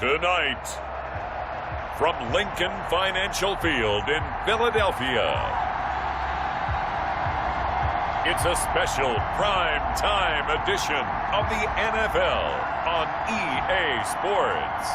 Tonight, from Lincoln Financial Field in Philadelphia, it's a special prime time edition of the NFL on EA Sports.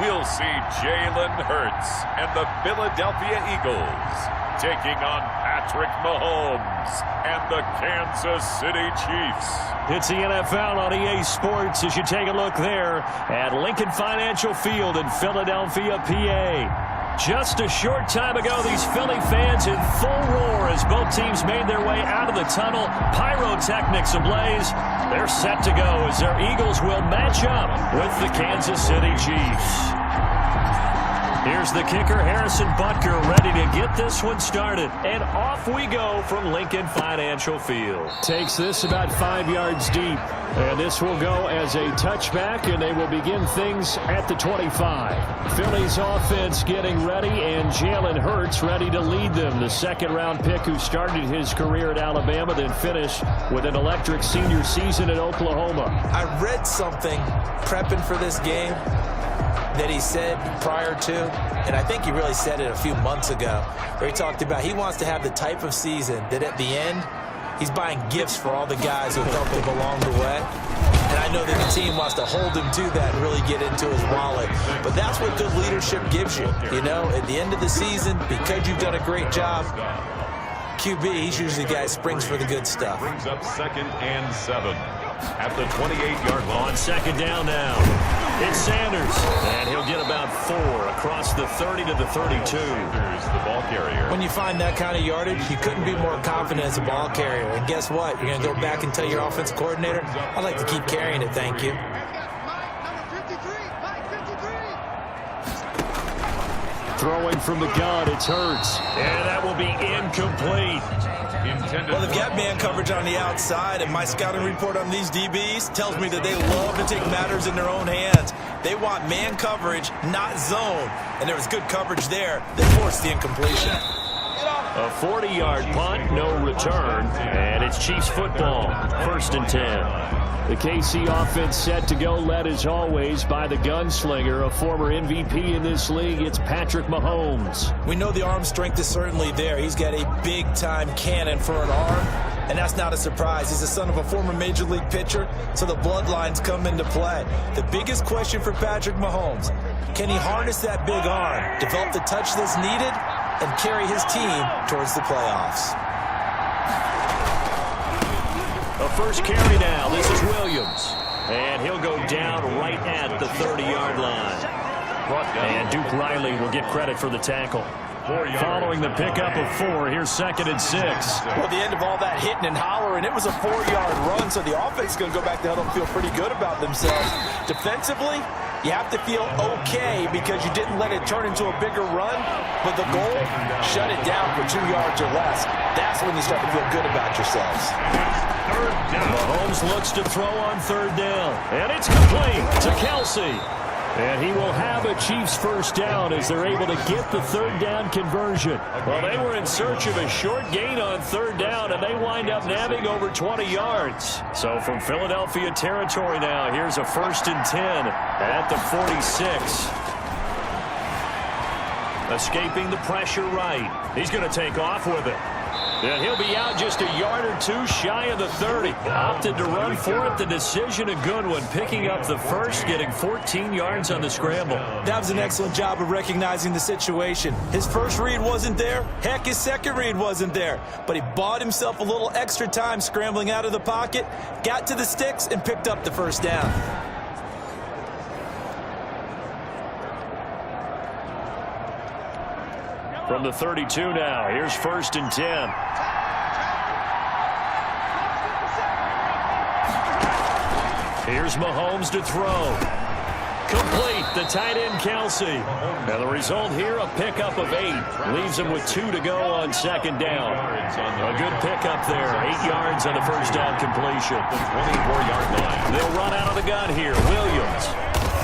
We'll see Jalen Hurts and the Philadelphia Eagles taking on Patrick Mahomes and the Kansas City Chiefs. It's the NFL on EA Sports as you take a look there at Lincoln Financial Field in Philadelphia, PA. Just a short time ago, these Philly fans in full roar as both teams made their way out of the tunnel. Pyrotechnics ablaze. They're set to go as their Eagles will match up with the Kansas City Chiefs. Here's the kicker, Harrison Butker, ready to get this one started. And off we go from Lincoln Financial Field. Takes this about 5 yards deep. And this will go as a touchback, and they will begin things at the 25. Philly's offense getting ready, and Jalen Hurts ready to lead them. The second-round pick who started his career at Alabama, then finished with an electric senior season at Oklahoma. I read something prepping for this game that he said prior to, and I think he really said it a few months ago, where he talked about he wants to have the type of season that at the end, he's buying gifts for all the guys who helped him along the way. And I know that the team wants to hold him to that and really get into his wallet. But that's what good leadership gives you. You know, at the end of the season, because you've done a great job, QB, he's usually the guy who springs for the good stuff. Brings up 2nd and 7 at the 28-yard line. On second down now, it's Sanders, and he'll get about 4 across the 30 to the 32. Sanders, the ball carrier. When you find that kind of yardage, you couldn't be more confident as a ball carrier. And guess what? You're going to go back and tell your offensive coordinator, I'd like to keep carrying it, thank you. Throwing from the gun, it's Hurts. And that will be incomplete. Well, they've got man coverage on the outside, and my scouting report on these DBs tells me that they love to take matters in their own hands. They want man coverage, not zone. And there was good coverage there that forced the incompletion. A 40-yard punt, no return, and it's Chiefs football, 1st and 10. The KC offense set to go, led as always by the gunslinger, a former MVP in this league. It's Patrick Mahomes. We know the arm strength is certainly there. He's got a big-time cannon for an arm, and that's not a surprise. He's the son of a former Major League pitcher, so the bloodlines come into play. The biggest question for Patrick Mahomes, can he harness that big arm, develop the touch that's needed, and carry his team towards the playoffs? A first carry now. This is Williams. And he'll go down right at the 30-yard line. And Duke Riley will get credit for the tackle. Following the pickup of 4, here's 2nd and 6. Well, the end of all that hitting and hollering, it was a 4-yard run, so the offense is going to go back to huddle and feel pretty good about themselves. Defensively, you have to feel okay because you didn't let it turn into a bigger run, but the goal, shut it down for 2 yards or less. That's when you start to feel good about yourselves. Mahomes looks to throw on 3rd down, and it's complete to Kelsey. And he will have a Chiefs first down as they're able to get the 3rd down conversion. Well, they were in search of a short gain on 3rd down, and they wind up nabbing over 20 yards. So from Philadelphia territory now, here's a 1st and 10 at the 46. Escaping the pressure right. He's going to take off with it. And he'll be out just a yard or 2 shy of the 30. Opted to run for it. The decision a good one. Picking up the first, getting 14 yards on the scramble. That was an excellent job of recognizing the situation. His first read wasn't there. Heck, his second read wasn't there. But he bought himself a little extra time scrambling out of the pocket, got to the sticks, and picked up the first down. From the 32 now, here's 1st and 10. Here's Mahomes to throw. Complete, the tight end Kelsey. And the result here, a pickup of 8. Leaves him with 2 to go on second down. A good pickup there, 8 yards on the first down completion. 24-yard line. They'll run out of the gun here, Williams.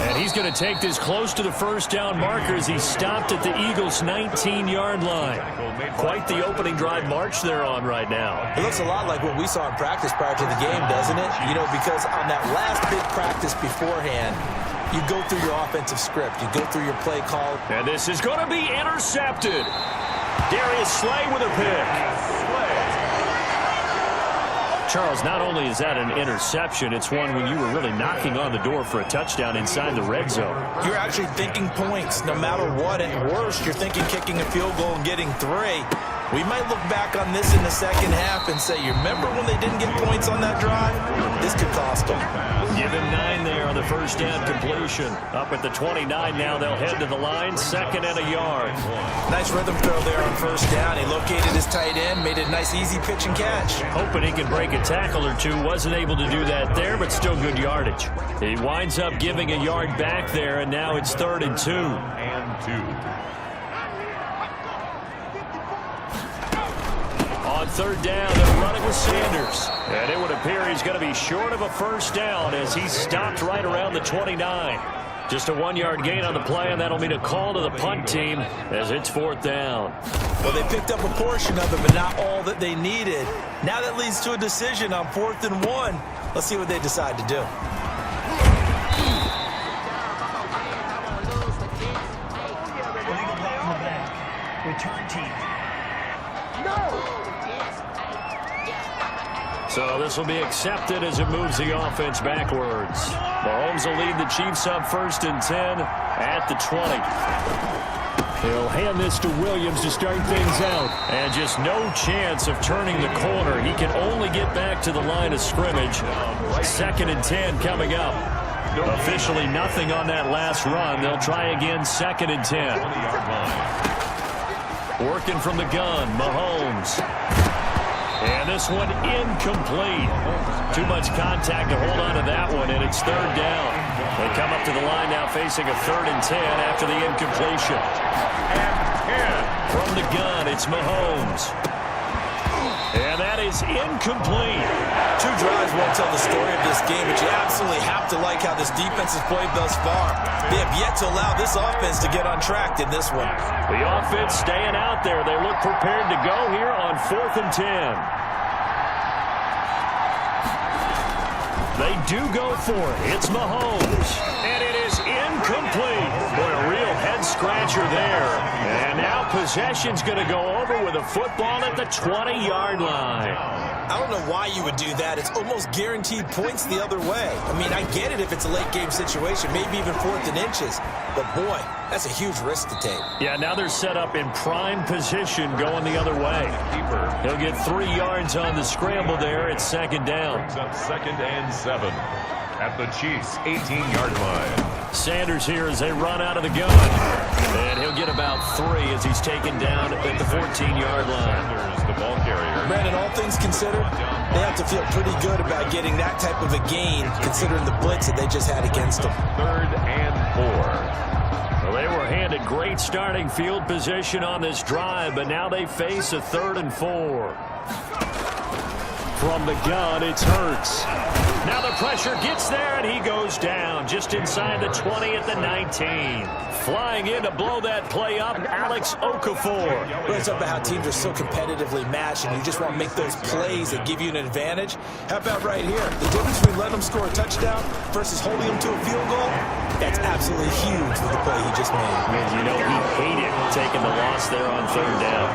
And he's going to take this close to the first down marker as he stopped at the Eagles' 19-yard line. Quite the opening drive march they're on right now. It looks a lot like what we saw in practice prior to the game, doesn't it? You know, because on that last big practice beforehand, you go through your offensive script. You go through your play call. And this is going to be intercepted. Darius Slay with a pick. Charles, not only is that an interception, it's one when you were really knocking on the door for a touchdown inside the red zone. You're actually thinking points no matter what. At worst, you're thinking kicking a field goal and getting 3. We might look back on this in the second half and say, you remember when they didn't get points on that drive? This could cost them. Give him 9 there on the first down completion. Up at the 29 now, they'll head to the line, 2nd and a yard. Nice rhythm throw there on first down. He located his tight end, made it a nice easy pitch and catch. Hoping he can break a tackle or two. Wasn't able to do that there, but still good yardage. He winds up giving a yard back there, and now it's 3rd and 2. On 3rd down, they're running with Sanders. And it would appear he's going to be short of a first down as he's stopped right around the 29. Just a 1-yard gain on the play, and that'll mean a call to the punt team as it's 4th down. Well, they picked up a portion of it, but not all that they needed. Now that leads to a decision on 4th and 1. Let's see what they decide to do. Return team. So this will be accepted as it moves the offense backwards. Mahomes will lead the Chiefs up 1st and 10 at the 20. He'll hand this to Williams to start things out. And just no chance of turning the corner. He can only get back to the line of scrimmage. 2nd and 10 coming up. Officially nothing on that last run. They'll try again 2nd and 10. Working from the gun, Mahomes. And this one incomplete. Too much contact to hold on to that one, and it's 3rd down. They come up to the line now facing a 3rd and 10 after the incompletion. And from the gun, it's Mahomes. And that is incomplete. 2 drives won't tell the story of this game, but you absolutely have to like how this defense has played thus far. They have yet to allow this offense to get on track in this one. The offense staying out there. They look prepared to go here on 4th and 10. They do go for it. It's Mahomes. And it is incomplete. Boy, a real head-scratcher there. And now possession's going to go over with a football at the 20-yard line. I don't know why you would do that. It's almost guaranteed points the other way. I mean, I get it if it's a late-game situation, maybe even 4th and inches. But, boy, that's a huge risk to take. Yeah, now they're set up in prime position going the other way. He'll get 3 yards on the scramble there at 2nd down. Brings up 2nd and 7 at the Chiefs' 18-yard line. Sanders here as they run out of the gun. And he'll get about 3 as he's taken down at the 14-yard line. Sanders, the ball carrier. Brandon, all things considered, they have to feel pretty good about getting that type of a gain considering the blitz that they just had against them. 3rd and 4. Well, they were handed great starting field position on this drive, but now they face a 3rd and 4. From the gun, it's Hurts. Now the pressure gets there, and he goes down just inside the 20 at the 19. Flying in to blow that play up, Alex Okafor. Well, it's about how teams are so competitively matched, and you just want to make those plays that give you an advantage. How about right here? The difference between letting them score a touchdown versus holding them to a field goal, that's absolutely huge with the play he just made. You know, he hated taking the loss there on 3rd down.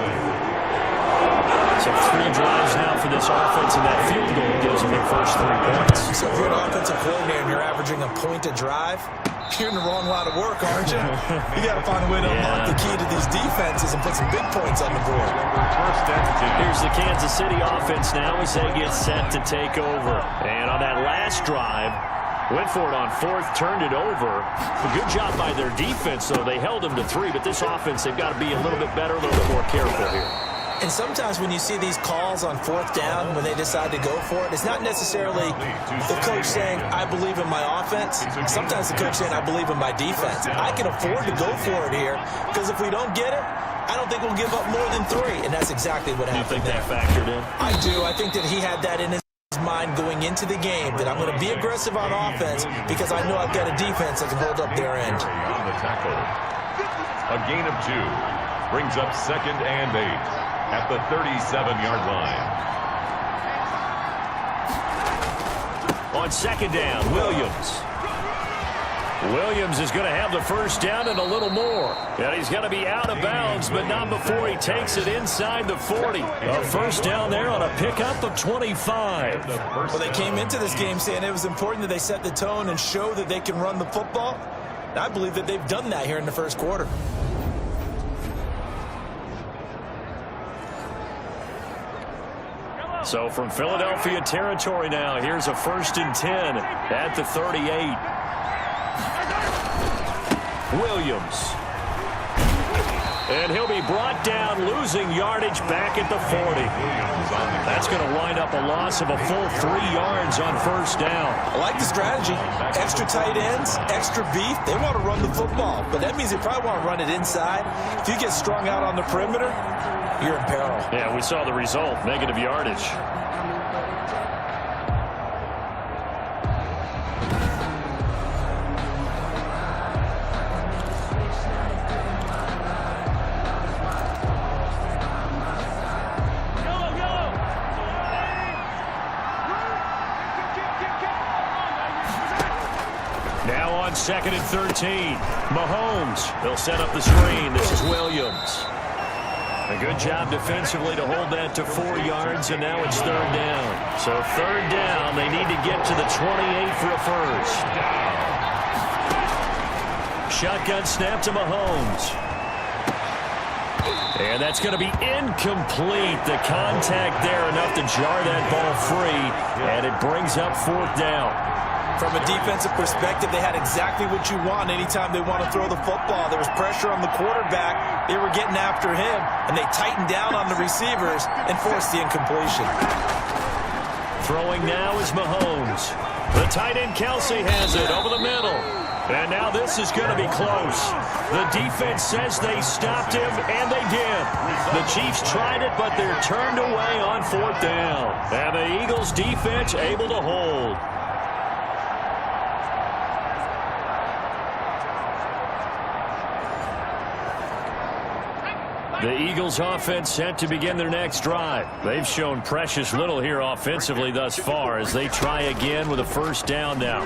So 3 drives now for this offense, and that field goal gives them their first 3 points. So if you're an offensive coordinator and you're averaging a point a drive, you're in the wrong line of work, aren't you? You got to find a way to unlock the key to these defenses and put some big points on the board. Here's the Kansas City offense now as they get set to take over. And on that last drive, went for it on 4th, turned it over. A good job by their defense, though. They held them to 3, but this offense, they've got to be a little bit better, a little bit more careful here. And sometimes when you see these calls on fourth down, when they decide to go for it, it's not necessarily the coach saying, I believe in my offense. Sometimes the coach saying, I believe in my defense. I can afford to go for it here because if we don't get it, I don't think we'll give up more than 3. And that's exactly what happened there. You think that factored in? I do. I think that he had that in his mind going into the game, that I'm going to be aggressive on offense because I know I've got a defense that can hold up their end. On the tackle. A gain of 2 brings up 2nd and 8 at the 37-yard line. On 2nd down, Williams. Williams is going to have the first down and a little more. And he's going to be out of bounds, but not before he takes it inside the 40. A first down there on a pickup of 25. Well, they came into this game saying it was important that they set the tone and show that they can run the football. And I believe that they've done that here in the first quarter. So from Philadelphia territory now, here's a 1st and 10 at the 38. Williams. And he'll be brought down, losing yardage back at the 40. That's going to wind up a loss of a full 3 yards on first down. I like the strategy. Extra tight ends, extra beef. They want to run the football, but that means they probably want to run it inside. If you get strung out on the perimeter, you're in peril. Yeah, we saw the result, negative yardage. Now on 2nd and 13. Mahomes. They'll set up the screen. This is Williams. A good job defensively to hold that to 4 yards, and now it's 3rd down. So 3rd down, they need to get to the 28 for a first. Shotgun snap to Mahomes. And that's going to be incomplete. The contact there enough to jar that ball free, and it brings up 4th down. From a defensive perspective, they had exactly what you want anytime they want to throw the football. There was pressure on the quarterback. They were getting after him, and they tightened down on the receivers and forced the incompletion. Throwing now is Mahomes. The tight end Kelsey has it over the middle. And now this is going to be close. The defense says they stopped him, and they did. The Chiefs tried it, but they're turned away on 4th down. And the Eagles defense able to hold. The Eagles offense set to begin their next drive. They've shown precious little here offensively thus far as they try again with a first down now.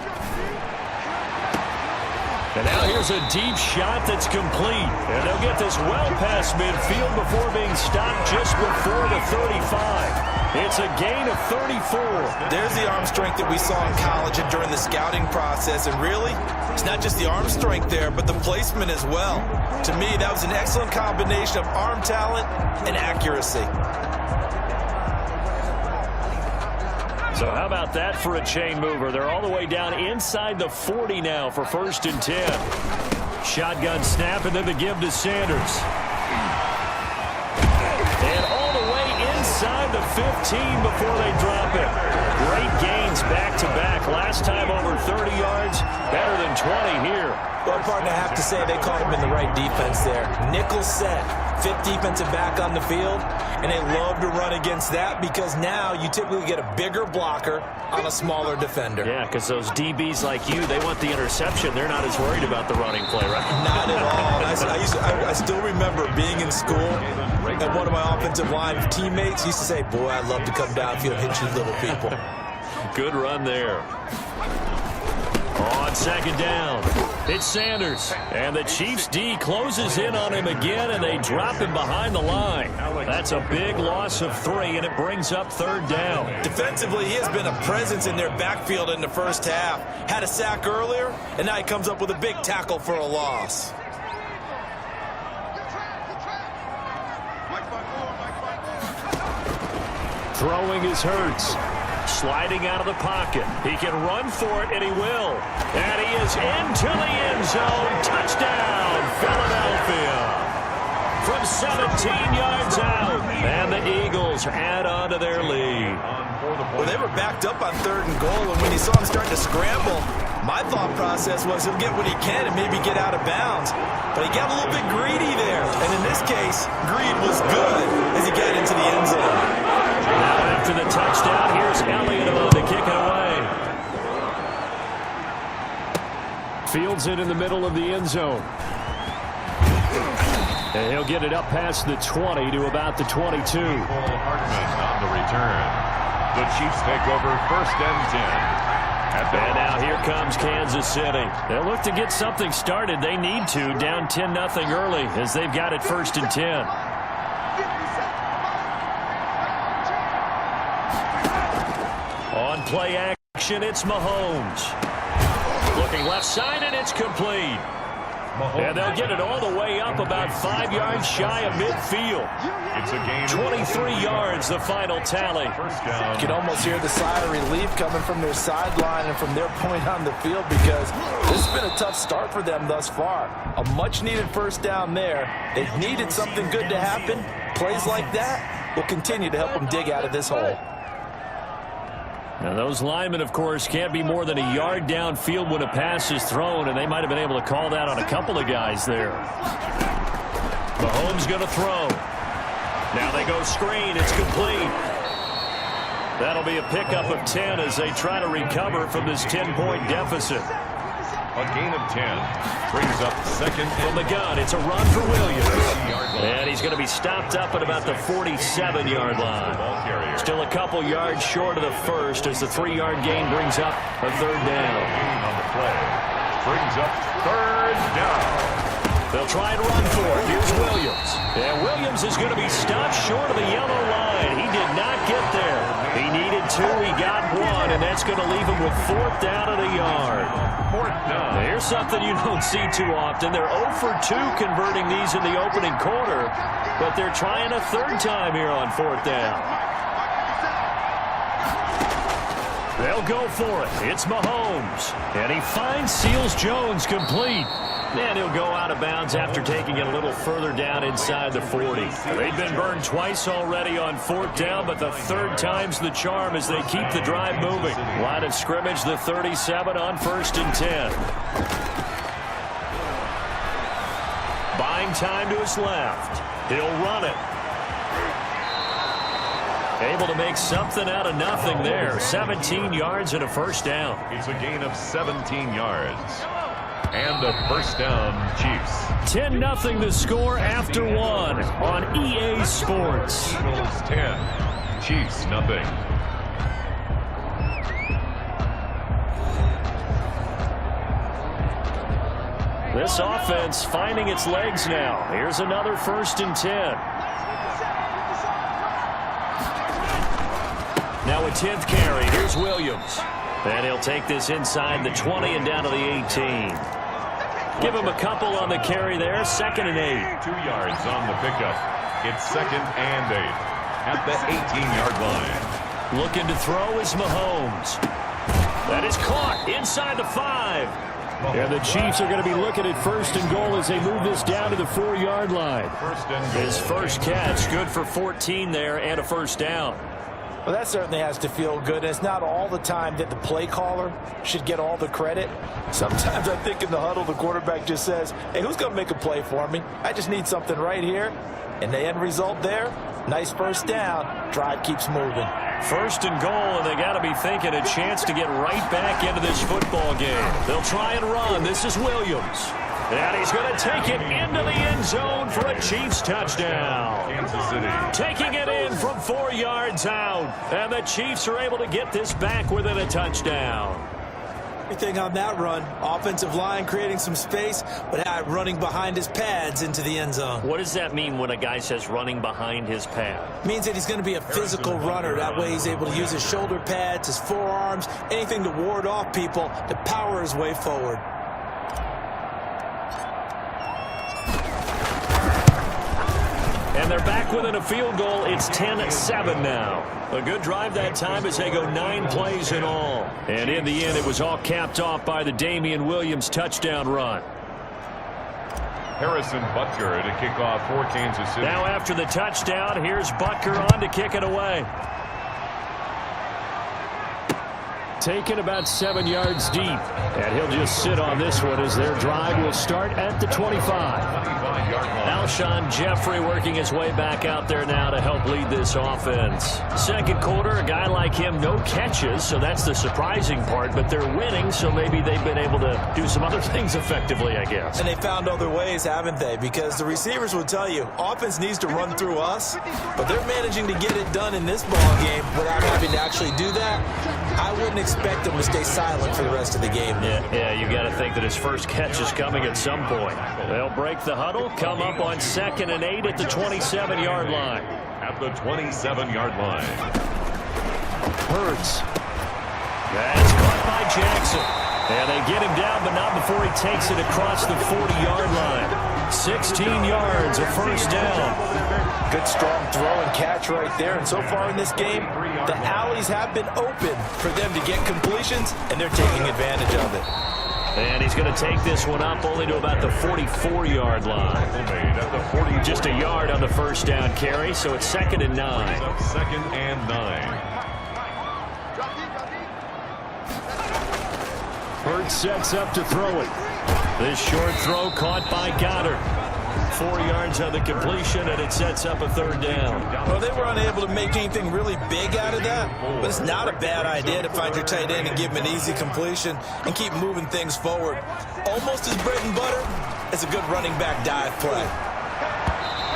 And now here's a deep shot that's complete. And they'll get this well past midfield before being stopped just before the 35. It's a gain of 34. There's the arm strength that we saw in college and during the scouting process. And really, it's not just the arm strength there, but the placement as well. To me, that was an excellent combination of arm talent and accuracy. So how about that for a chain mover? They're all the way down inside the 40 now for 1st and 10. Shotgun snap and then the give to Sanders. And all the way inside the 15 before they drop it. Great gains back-to-back. Last time over 30 yards, better than 20 here. Well, partner, I have to say they caught him in the right defense there. Nickel set, 5th defensive back on the field, and they love to run against that because now you typically get a bigger blocker on a smaller defender. Yeah, because those DBs like you, they want the interception. They're not as worried about the running play, right? Not at all. I still remember being in school, and one of my offensive line teammates used to say, boy, I'd love to come downfield and hit you little people. Good run there. On 2nd down, it's Sanders. And the Chiefs D closes in on him again, and they drop him behind the line. That's a big loss of 3, and it brings up 3rd down. Defensively, he has been a presence in their backfield in the first half. Had a sack earlier, and now he comes up with a big tackle for a loss. Throwing is Hurts. Sliding out of the pocket. He can run for it, and he will. And he is into the end zone. Touchdown, Philadelphia. from 17 yards out. And the Eagles add on to their lead. Well, they were backed up on 3rd and goal, and when he saw him starting to scramble, my thought process was he'll get what he can and maybe get out of bounds. But he got a little bit greedy there. And in this case, greed was good as he got into the end zone. Now after the touchdown, here's Elliott on to kick it away. Fields it in the middle of the end zone. And he'll get it up past the 20 to about the 22. Hartman on the return. The Chiefs take over 1st and 10. And now here comes Kansas City. They'll look to get something started. They need to, down 10-0 early as they've got it 1st and 10. On play action, it's Mahomes. Looking left side, and it's complete. And they'll get it all the way up about 5 yards shy of midfield. It's a gain 23 yards, the final tally. You can almost hear the sigh of relief coming from their sideline and from their point on the field because this has been a tough start for them thus far. A much-needed 1st down there. They've needed something good to happen. Plays like that will continue to help them dig out of this hole. Now those linemen, of course, can't be more than a yard downfield when a pass is thrown, and they might have been able to call that on a couple of guys there. Mahomes going to throw. Now they go screen. It's complete. That'll be a pickup of 10 as they try to recover from this 10-point deficit. A gain of 10 brings up 2nd from the gun. It's a run for Williams. And he's going to be stopped up at about the 47-yard line. Still a couple yards short of the 1st as the 3-yard gain brings up a 3rd down. On the play. Brings up 3rd down. They'll try and run for it. Here's Williams. And Williams is going to be stopped short of the yellow line. He did not get there. He needed 2. He got 1, and that's going to leave him with 4th down at a yard. 4th down. Now, here's something you don't see too often. They're 0 for 2 converting these in the opening quarter, but they're trying a 3rd time here on 4th down. They'll go for it. It's Mahomes. And he finds Seals-Jones complete. And he'll go out of bounds after taking it a little further down inside the 40. They've been burned twice already on 4th down, but the 3rd time's the charm as they keep the drive moving. Line of scrimmage, the 37 on 1st and 10. Buying time to his left. He'll run it. Able to make something out of nothing there. 17 yards and a 1st down. It's a gain of 17 yards. And a 1st down, Chiefs. 10-0 the score after 1 on EA Sports. Eagles 10, Chiefs nothing. This offense finding its legs now. Here's another 1st and 10. Now a 10th carry. Here's Williams. And he'll take this inside the 20 and down to the 18. Give him a couple on the carry there. 2nd and 8. 2 yards on the pickup. It's 2nd and 8 at the 18-yard line. Looking to throw is Mahomes. That is caught inside the 5. And the Chiefs are going to be looking at 1st and goal as they move this down to the 4-yard line. His first catch, good for 14 there and a 1st down. Well, that certainly has to feel good. It's not all the time that the play caller should get all the credit. Sometimes I think in the huddle, the quarterback just says, hey, who's going to make a play for me? I just need something right here. And the end result there, nice 1st down. Drive keeps moving. 1st and goal, and they got to be thinking a chance to get right back into this football game. They'll try and run. This is Williams. And he's going to take it into the end zone for a Chiefs touchdown. Kansas City taking it in from 4 yards out. And the Chiefs are able to get this back within a touchdown. Everything on that run. Offensive line creating some space, but running behind his pads into the end zone. What does that mean when a guy says running behind his pad? Means that he's going to be a physical runner. That way he's able to use his shoulder pads, his forearms, anything to ward off people to power his way forward. And they're back within a field goal. It's 10-7 now. A good drive that time as they go 9 plays in all. And in the end, it was all capped off by the Damian Williams touchdown run. Harrison Butker to kick off for Kansas City. Now after the touchdown, here's Butker on to kick it away. Taken about 7 yards deep. And he'll just sit on this one as their drive will start at the 25. Alshon Jeffrey working his way back out there now to help lead this offense. Second quarter, a guy like him, no catches, so that's the surprising part. But they're winning, so maybe they've been able to do some other things effectively, I guess. And they found other ways, haven't they? Because the receivers will tell you, offense needs to run through us, but they're managing to get it done in this ball game without having to actually do that. I wouldn't expect them to stay silent for the rest of the game. Yeah, you got to think that his first catch is coming at some point. They'll break the huddle, come up on 2nd and 8 at the 27-yard line. At the 27-yard line. Hurts. That's caught by Jackson. And they get him down, but not before he takes it across the 40-yard line. 16 yards, a first down. Good strong throw and catch right there. And so far in this game, the alleys have been open for them to get completions, and they're taking advantage of it. And he's going to take this one up only to about the 44-yard line. Just a yard on the first down carry, so it's 2nd and 9. 2nd and 9. Hurts sets up to throw it. This short throw caught by Goddard. 4 yards on the completion, and it sets up a 3rd down. Well, they were unable to make anything really big out of that, but it's not a bad idea to find your tight end and give him an easy completion and keep moving things forward. Almost as bread and butter as a good running back dive play.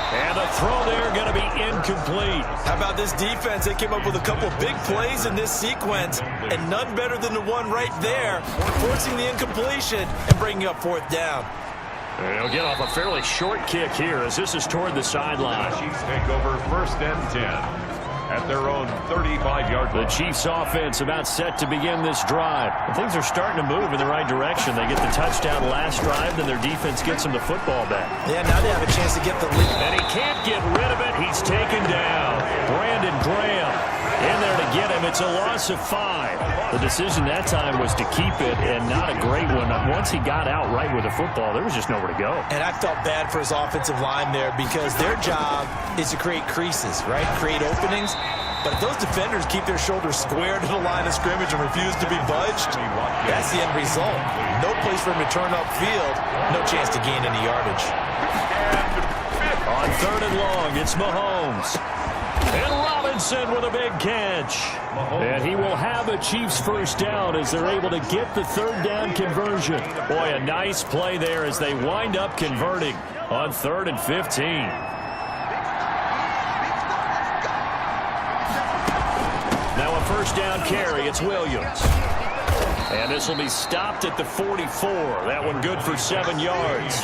And the throw there going to be incomplete. How about this defense? They came up with a couple big plays in this sequence, and none better than the one right there, forcing the incompletion and bringing up 4th down. They'll get off a fairly short kick here as this is toward the sideline. The Chiefs take over 1st and 10 at their own 35-yard line. The Chiefs offense about set to begin this drive. Things are starting to move in the right direction. They get the touchdown last drive, then their defense gets them the football back. Yeah, now they have a chance to get the lead. And he can't get rid of it. He's taken down. Brandon Graham in there to get him. It's a loss of 5. The decision that time was to keep it, and not a great one. Once he got out right with the football, there was just nowhere to go. And I felt bad for his offensive line there because their job is to create creases, right? Create openings. But if those defenders keep their shoulders square to the line of scrimmage and refuse to be budged, that's the end result. No place for him to turn upfield. No chance to gain any yardage. On 3rd and long, it's Mahomes. And Robinson with a big catch. And he will have a Chiefs first down as they're able to get the 3rd down conversion. Boy, a nice play there as they wind up converting on 3rd and 15. Now a first down carry. It's Williams. And this will be stopped at the 44. That one good for 7 yards.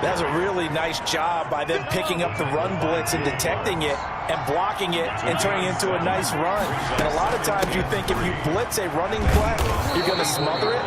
That's a really nice job by them picking up the run blitz and detecting it and blocking it and turning it into a nice run. And a lot of times you think if you blitz a running play, you're going to smother it.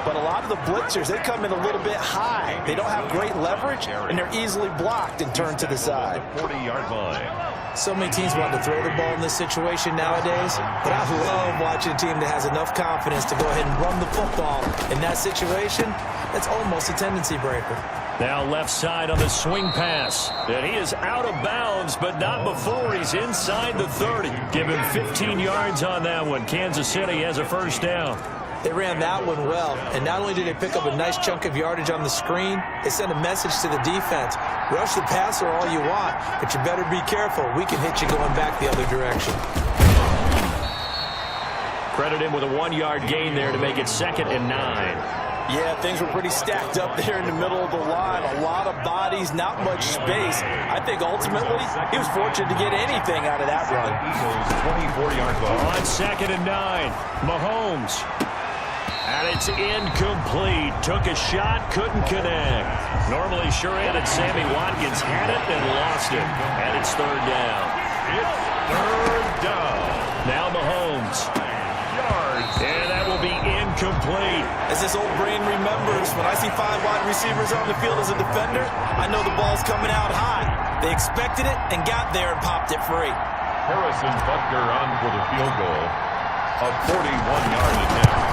But a lot of the blitzers, they come in a little bit high. They don't have great leverage, and they're easily blocked and turned to the side. 40-yard line. So many teams want to throw the ball in this situation nowadays, but I love watching a team that has enough confidence to go ahead and run the football. In that situation, that's almost a tendency breaker. Now left side on the swing pass. And he is out of bounds, but not before he's inside the 30. Give him 15 yards on that one. Kansas City has a first down. They ran that one well, and not only did they pick up a nice chunk of yardage on the screen, they sent a message to the defense. Rush the passer all you want, but you better be careful. We can hit you going back the other direction. Credit him with a 1-yard gain there to make it 2nd and 9. Yeah, things were pretty stacked up there in the middle of the line. A lot of bodies, not much space. I think ultimately he was fortunate to get anything out of that run. 24-yard line. On 2nd and 9, Mahomes. And it's incomplete. Took a shot, couldn't connect. Normally sure-handed Sammy Watkins had it and lost it. And it's 3rd down. It's 3rd down. Now Mahomes. And that will be incomplete. As this old brain remembers, when I see 5 wide receivers on the field as a defender, I know the ball's coming out high. They expected it and got there and popped it free. Harrison Butker on for the field goal. A 41-yard attempt.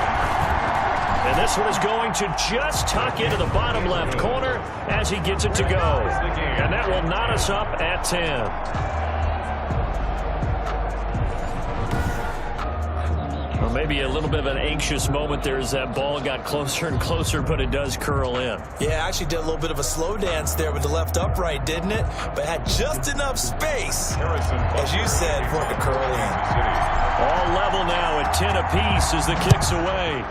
And this one is going to just tuck into the bottom left corner as he gets it to go. And that will knot us up at 10. Well, maybe a little bit of an anxious moment there as that ball got closer and closer, but it does curl in. Yeah, actually did a little bit of a slow dance there with the left upright, didn't it? But had just enough space, as you said, for it to curl in. All level now at 10 apiece as the kick's away.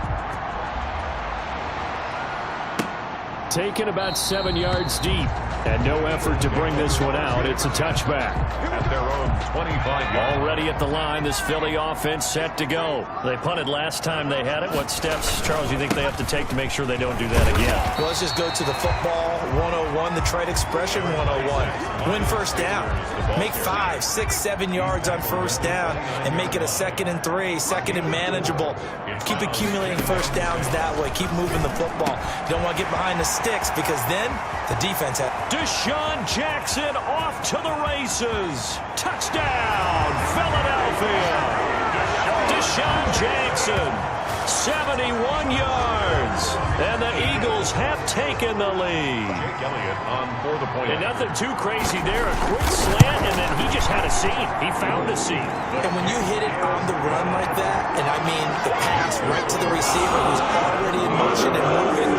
Taken about 7 yards deep. And no effort to bring this one out. It's a touchback. At their own 25-yard. Already at the line, this Philly offense set to go. They punted last time they had it. What steps, Charles, do you think they have to take to make sure they don't do that again? Well, let's just go to the football 101, the trite expression 101. Win first down. Make 5, 6, 7 yards on first down and make it a 2nd and 3, 2nd and manageable. Keep accumulating first downs that way. Keep moving the football. You don't want to get behind the sticks because then the defense has... Deshaun Jackson off to the races. Touchdown, Philadelphia. Deshaun Jackson, 71 yards. And the Eagles have taken the lead. And nothing too crazy there. A quick slant, and then he just had a seam. He found a seam. And when you hit it on the run like that, and I mean the pass right to the receiver who's already in motion and moving,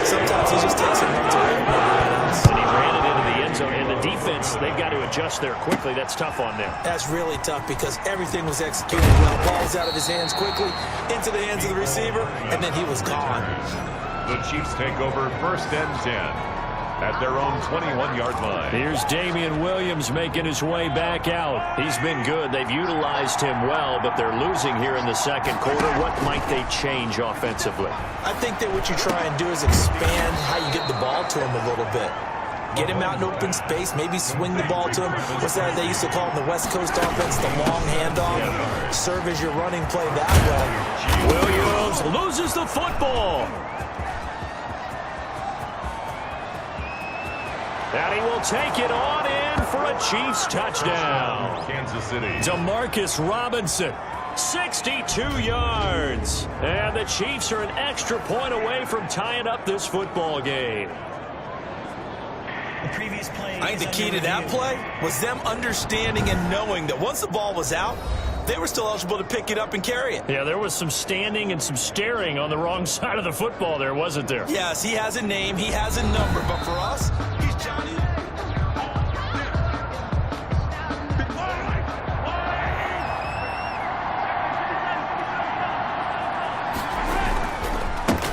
sometimes he just takes it and runs away from everyone else. And he ran it into the end zone. And the defense, they've got to adjust there quickly. That's tough on them. That's really tough because everything was executed well. Ball was out of his hands quickly, into the hands of the receiver, and then he was gone. The Chiefs take over 1st and 10 at their own 21-yard line. Here's Damian Williams making his way back out. He's been good. They've utilized him well, but they're losing here in the second quarter. What might they change offensively? I think that what you try and do is expand how you get the ball to him a little bit. Get him out in open space, maybe swing the ball to him. What's that they used to call in the West Coast offense, the long handoff? Serve as your running play that way. Williams loses the football. And he will take it on in for a Chiefs touchdown. Kansas City. Demarcus Robinson, 62 yards. And the Chiefs are an extra point away from tying up this football game. I think the key to that play was them understanding and knowing that once the ball was out, they were still eligible to pick it up and carry it. Yeah, there was some standing and some staring on the wrong side of the football there, wasn't there? Yes, he has a name, he has a number, but for us, he's Johnny.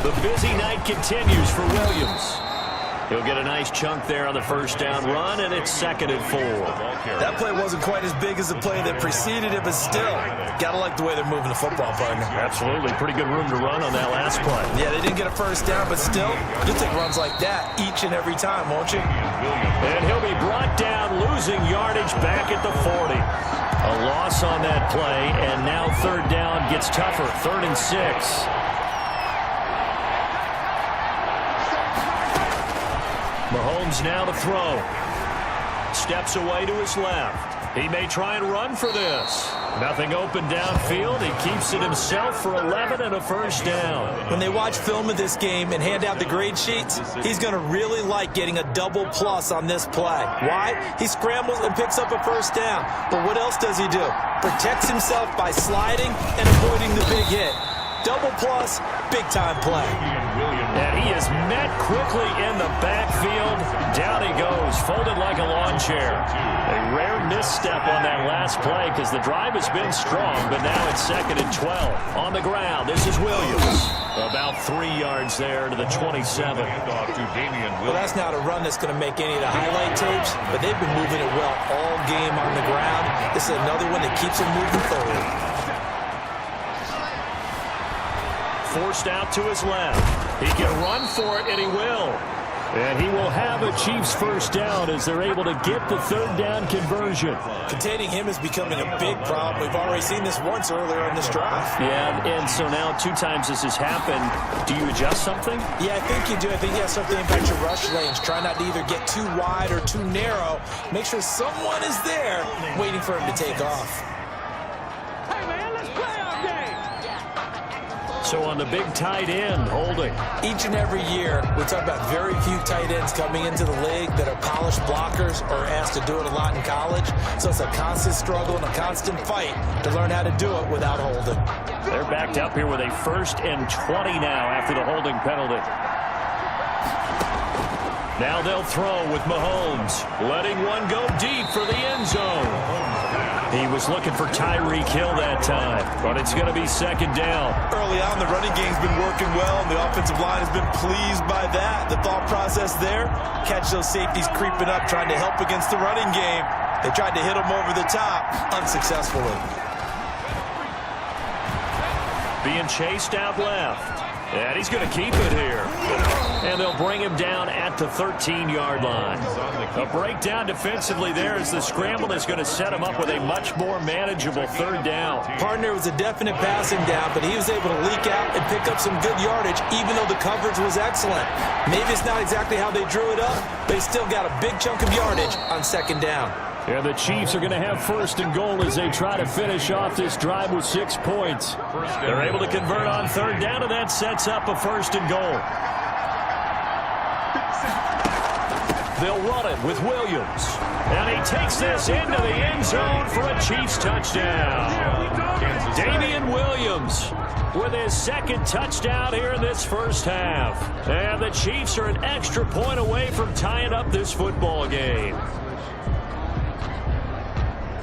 The busy night continues for Williams. He'll get a nice chunk there on the first down run, and it's 2nd and 4. That play wasn't quite as big as the play that preceded it, but still, gotta like the way they're moving the football, partner. Absolutely. Pretty good room to run on that last play. Yeah, they didn't get a first down, but still, you'll take runs like that each and every time, won't you? And he'll be brought down, losing yardage back at the 40. A loss on that play, and now 3rd down gets tougher. 3rd and 6. Mahomes now to throw. Steps away to his left. He may try and run for this. Nothing open downfield. He keeps it himself for 11 and a first down. When they watch film of this game and hand out the grade sheets, he's going to really like getting a double plus on this play. Why? He scrambles and picks up a first down. But what else does he do? Protects himself by sliding and avoiding the big hit. Double plus, big-time play. And he is met quickly in the backfield. Down he goes, folded like a lawn chair. A rare misstep on that last play because the drive has been strong, but now it's 2nd and 12. On the ground, this is Williams. About 3 yards there to the 27. Well, that's not a run that's going to make any of the highlight tapes, but they've been moving it well all game on the ground. This is another one that keeps them moving forward. Forced out to his left. He can run for it, and he will. And he will have a Chiefs first down as they're able to get the 3rd down conversion. Containing him is becoming a big problem. We've already seen this once earlier in this drive. Yeah, and so now 2 times this has happened. Do you adjust something? Yeah, I think you do. I think you have something about your rush lanes. Try not to either get too wide or too narrow. Make sure someone is there waiting for him to take off. So on the big tight end, holding. Each and every year, we talk about very few tight ends coming into the league that are polished blockers or asked to do it a lot in college. So it's a constant struggle and a constant fight to learn how to do it without holding. They're backed up here with a 1st and 20 now after the holding penalty. Now they'll throw with Mahomes, letting one go deep for the end zone. He was looking for Tyreek Hill that time, but it's going to be 2nd down. Early on, the running game's been working well, and the offensive line has been pleased by that. The thought process there, catch those safeties creeping up, trying to help against the running game. They tried to hit them over the top, unsuccessfully. Being chased out left. And he's going to keep it here. And they'll bring him down at the 13-yard line. A breakdown defensively there as the scramble is going to set him up with a much more manageable 3rd down. Partner was a definite passing down, but he was able to leak out and pick up some good yardage, even though the coverage was excellent. Maybe it's not exactly how they drew it up, but he still got a big chunk of yardage on 2nd down. And the Chiefs are going to have 1st and goal as they try to finish off this drive with 6 points. They're able to convert on 3rd down, and that sets up a 1st and goal. They'll run it with Williams. And he takes this into the end zone for a Chiefs touchdown. Damian Williams with his 2nd touchdown here in this 1st half. And the Chiefs are an extra point away from tying up this football game.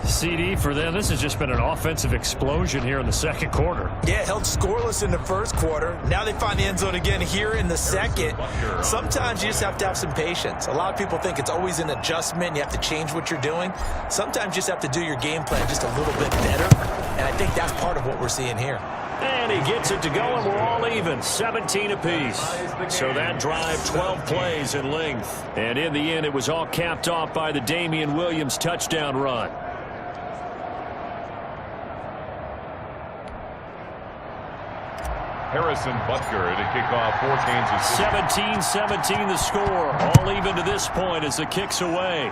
CD for them, this has just been an offensive explosion here in the 2nd quarter. Yeah, held scoreless in the 1st quarter. Now they find the end zone again here in the 2nd. Sometimes you just have to have some patience. A lot of people think it's always an adjustment. You have to change what you're doing. Sometimes you just have to do your game plan just a little bit better. And I think that's part of what we're seeing here. And he gets it to go, and we're all even, 17 apiece. So that drive, 12 plays in length. And in the end, it was all capped off by the Damian Williams touchdown run. Harrison Butker to kick off for Kansas City. 17-17 the score. All even to this point as the kick's away.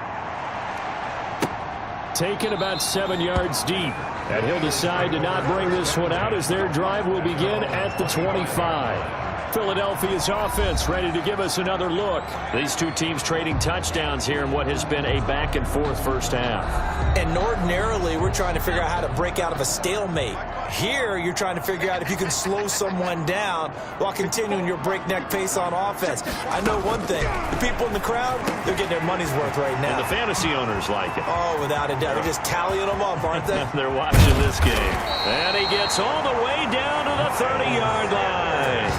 Taken about 7 yards deep. And he'll decide to not bring this one out as their drive will begin at the 25. Philadelphia's offense ready to give us another look. These two teams trading touchdowns here in what has been a back-and-forth 1st half. And ordinarily, we're trying to figure out how to break out of a stalemate. Here, you're trying to figure out if you can slow someone down while continuing your breakneck pace on offense. I know one thing. The people in the crowd, they're getting their money's worth right now. And the fantasy owners like it. Oh, without a doubt. They're just tallying them up, aren't they? They're watching this game. And he gets all the way down to the 30-yard line.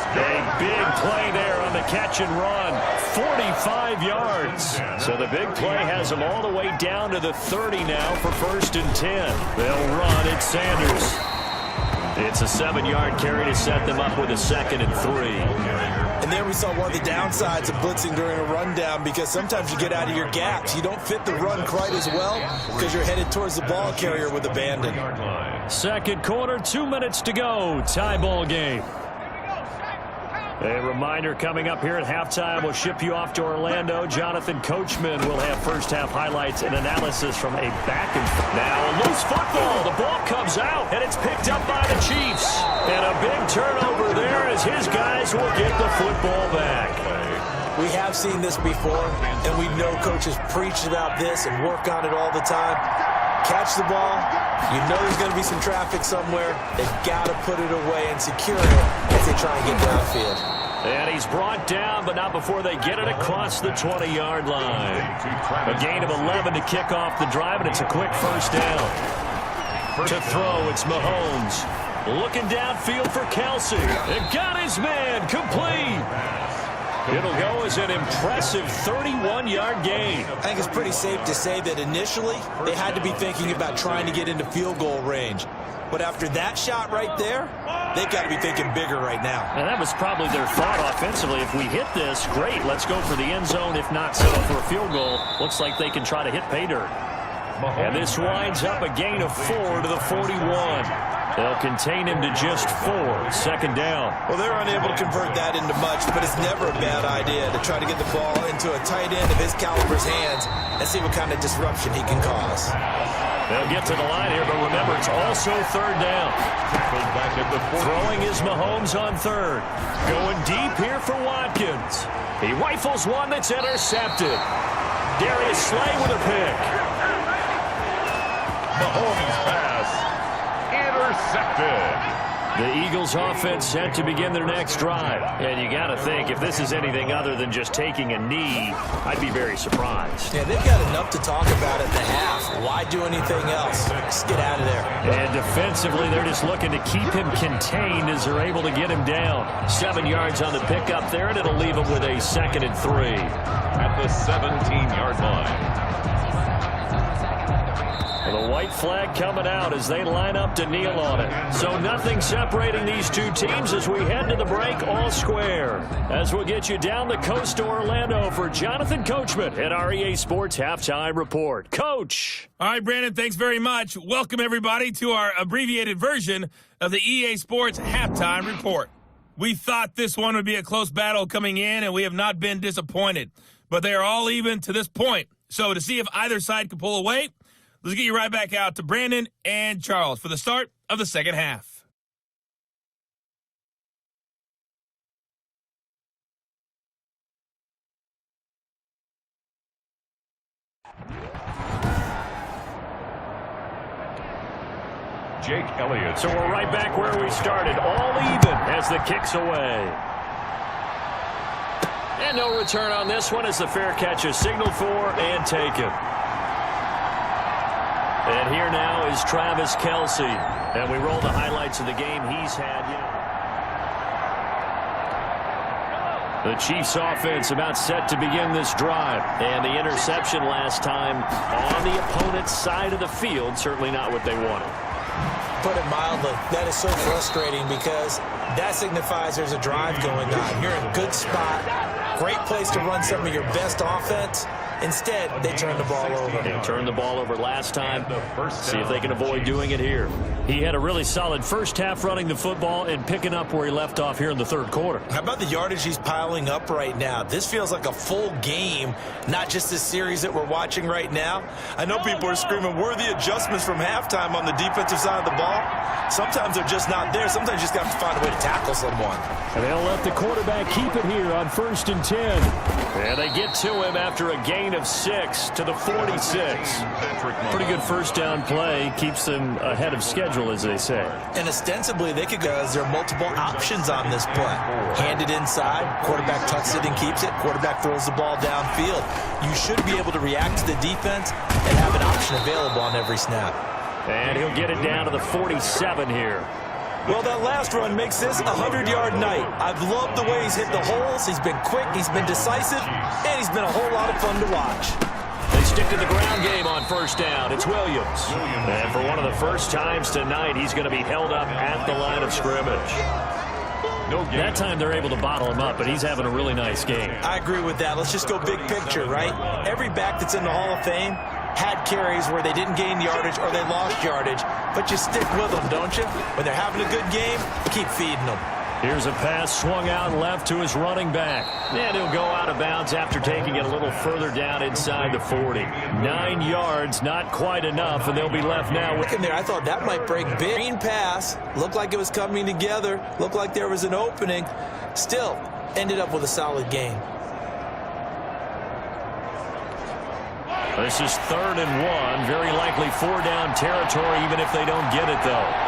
A big play there on the catch and run. 45 yards. So the big play has them all the way down to the 30 now for 1st and 10. They'll run. It's Sanders. It's a 7-yard carry to set them up with a 2nd and 3. And there we saw one of the downsides of blitzing during a rundown, because sometimes you get out of your gaps. You don't fit the run quite as well because you're headed towards the ball carrier with abandon. 2nd quarter, 2 minutes to go. Tie ball game. A reminder coming up here at halftime, we'll ship you off to Orlando. Jonathan Coachman will have 1st half highlights and analysis from a back and forth. Now a loose football. The ball comes out, and it's picked up by the Chiefs. And a big turnover there as his guys will get the football back. We have seen this before, and we know coaches preach about this and work on it all the time. Catch the ball. You know there's going to be some traffic somewhere. They've got to put it away and secure it as they try and get downfield. And he's brought down, but not before they get it across the 20-yard line. A gain of 11 to kick off the drive, and it's a quick 1st down. To throw, it's Mahomes. Looking downfield for Kelsey. And got his man complete. It'll go as an impressive 31-yard gain. I think it's pretty safe to say that initially they had to be thinking about trying to get into field goal range. But after that shot right there, they've got to be thinking bigger right now. And that was probably their thought offensively. If we hit this, great. Let's go for the end zone. If not, settle for a field goal. Looks like they can try to hit pay dirt. And this winds up a gain of 4 to the 41. They'll contain him to just 4. 2nd down. Well, they're unable to convert that into much, but it's never a bad idea to try to get the ball into a tight end of his caliber's hands and see what kind of disruption he can cause. They'll get to the line here, but remember, it's also 3rd down. Tackled back at the 40. Throwing is Mahomes on third. Going deep here for Watkins. He rifles one that's intercepted. Darius Slay with a pick. Mahomes' pass intercepted. The Eagles offense set to begin their next drive. And you got to think, if this is anything other than just taking a knee, I'd be very surprised. Yeah, they've got enough to talk about at the half. Why do anything else? Just get out of there. And defensively, they're just looking to keep him contained as they're able to get him down. 7 yards on the pickup there, and it'll leave him with a 2nd and 3. At the 17-yard line. The white flag coming out as they line up to kneel on it. So nothing separating these two teams as we head to the break, all square. As we'll get you down the coast to Orlando for Jonathan Coachman at our EA Sports Halftime Report. Coach. All right, Brandon, thanks very much. Welcome, everybody, to our abbreviated version of the EA Sports Halftime Report. We thought this one would be a close battle coming in, and we have not been disappointed. But they are all even to this point. So to see if either side can pull away, let's get you right back out to Brandon and Charles for the start of the second half. Jake Elliott. So we're right back where we started, all even as the kick's away. And no return on this one as the fair catch is signaled for and taken. And here now is Travis Kelce. And we roll the highlights of the game he's had. The Chiefs offense about set to begin this drive. And the interception last time on the opponent's side of the field, certainly not what they wanted. Put it mildly, that is so frustrating because that signifies there's a drive going on. You're in a good spot, great place to run some of your best offense. Instead, they turn the ball over. They turned the ball over last time. See if they can avoid doing it here. He had a really solid first half running the football and picking up where he left off here in the third quarter. How about the yardage he's piling up right now? This feels like a full game, not just this series that we're watching right now. I know people are screaming worthy adjustments from halftime on the defensive side of the ball. Sometimes they're just not there. Sometimes you just have to find a way to tackle someone. And they'll let the quarterback keep it here on 1st and 10. And they get to him after a gain of 6 to the 46. Pretty good first down play. Keeps them ahead of schedule, as they say. And ostensibly, they could go as there are multiple options on this play. Hand it inside, quarterback tucks it and keeps it, quarterback throws the ball downfield. You should be able to react to the defense and have an option available on every snap. And he'll get it down to the 47 here. Well, that last run makes this a 100-yard night. I've loved the way he's hit the holes. He's been quick, he's been decisive, and he's been a whole lot of fun to watch. They stick to the ground game on first down. It's Williams. And for one of the first times tonight, he's going to be held up at the line of scrimmage. That time they're able to bottle him up, but he's having a really nice game. I agree with that. Let's just go big picture, right? Every back that's in the Hall of Fame had carries where they didn't gain yardage or they lost yardage, but you stick with them, don't you? When they're having a good game, keep feeding them. Here's a pass swung out left to his running back. And he'll go out of bounds after taking it a little further down inside the 40. 9 yards, not quite enough, and they'll be left now. Looking there, I thought that might break big. Green pass, looked like it was coming together, looked like there was an opening. Still, ended up with a solid game. This is 3rd and 1. Very likely 4-down territory, even if they don't get it, though.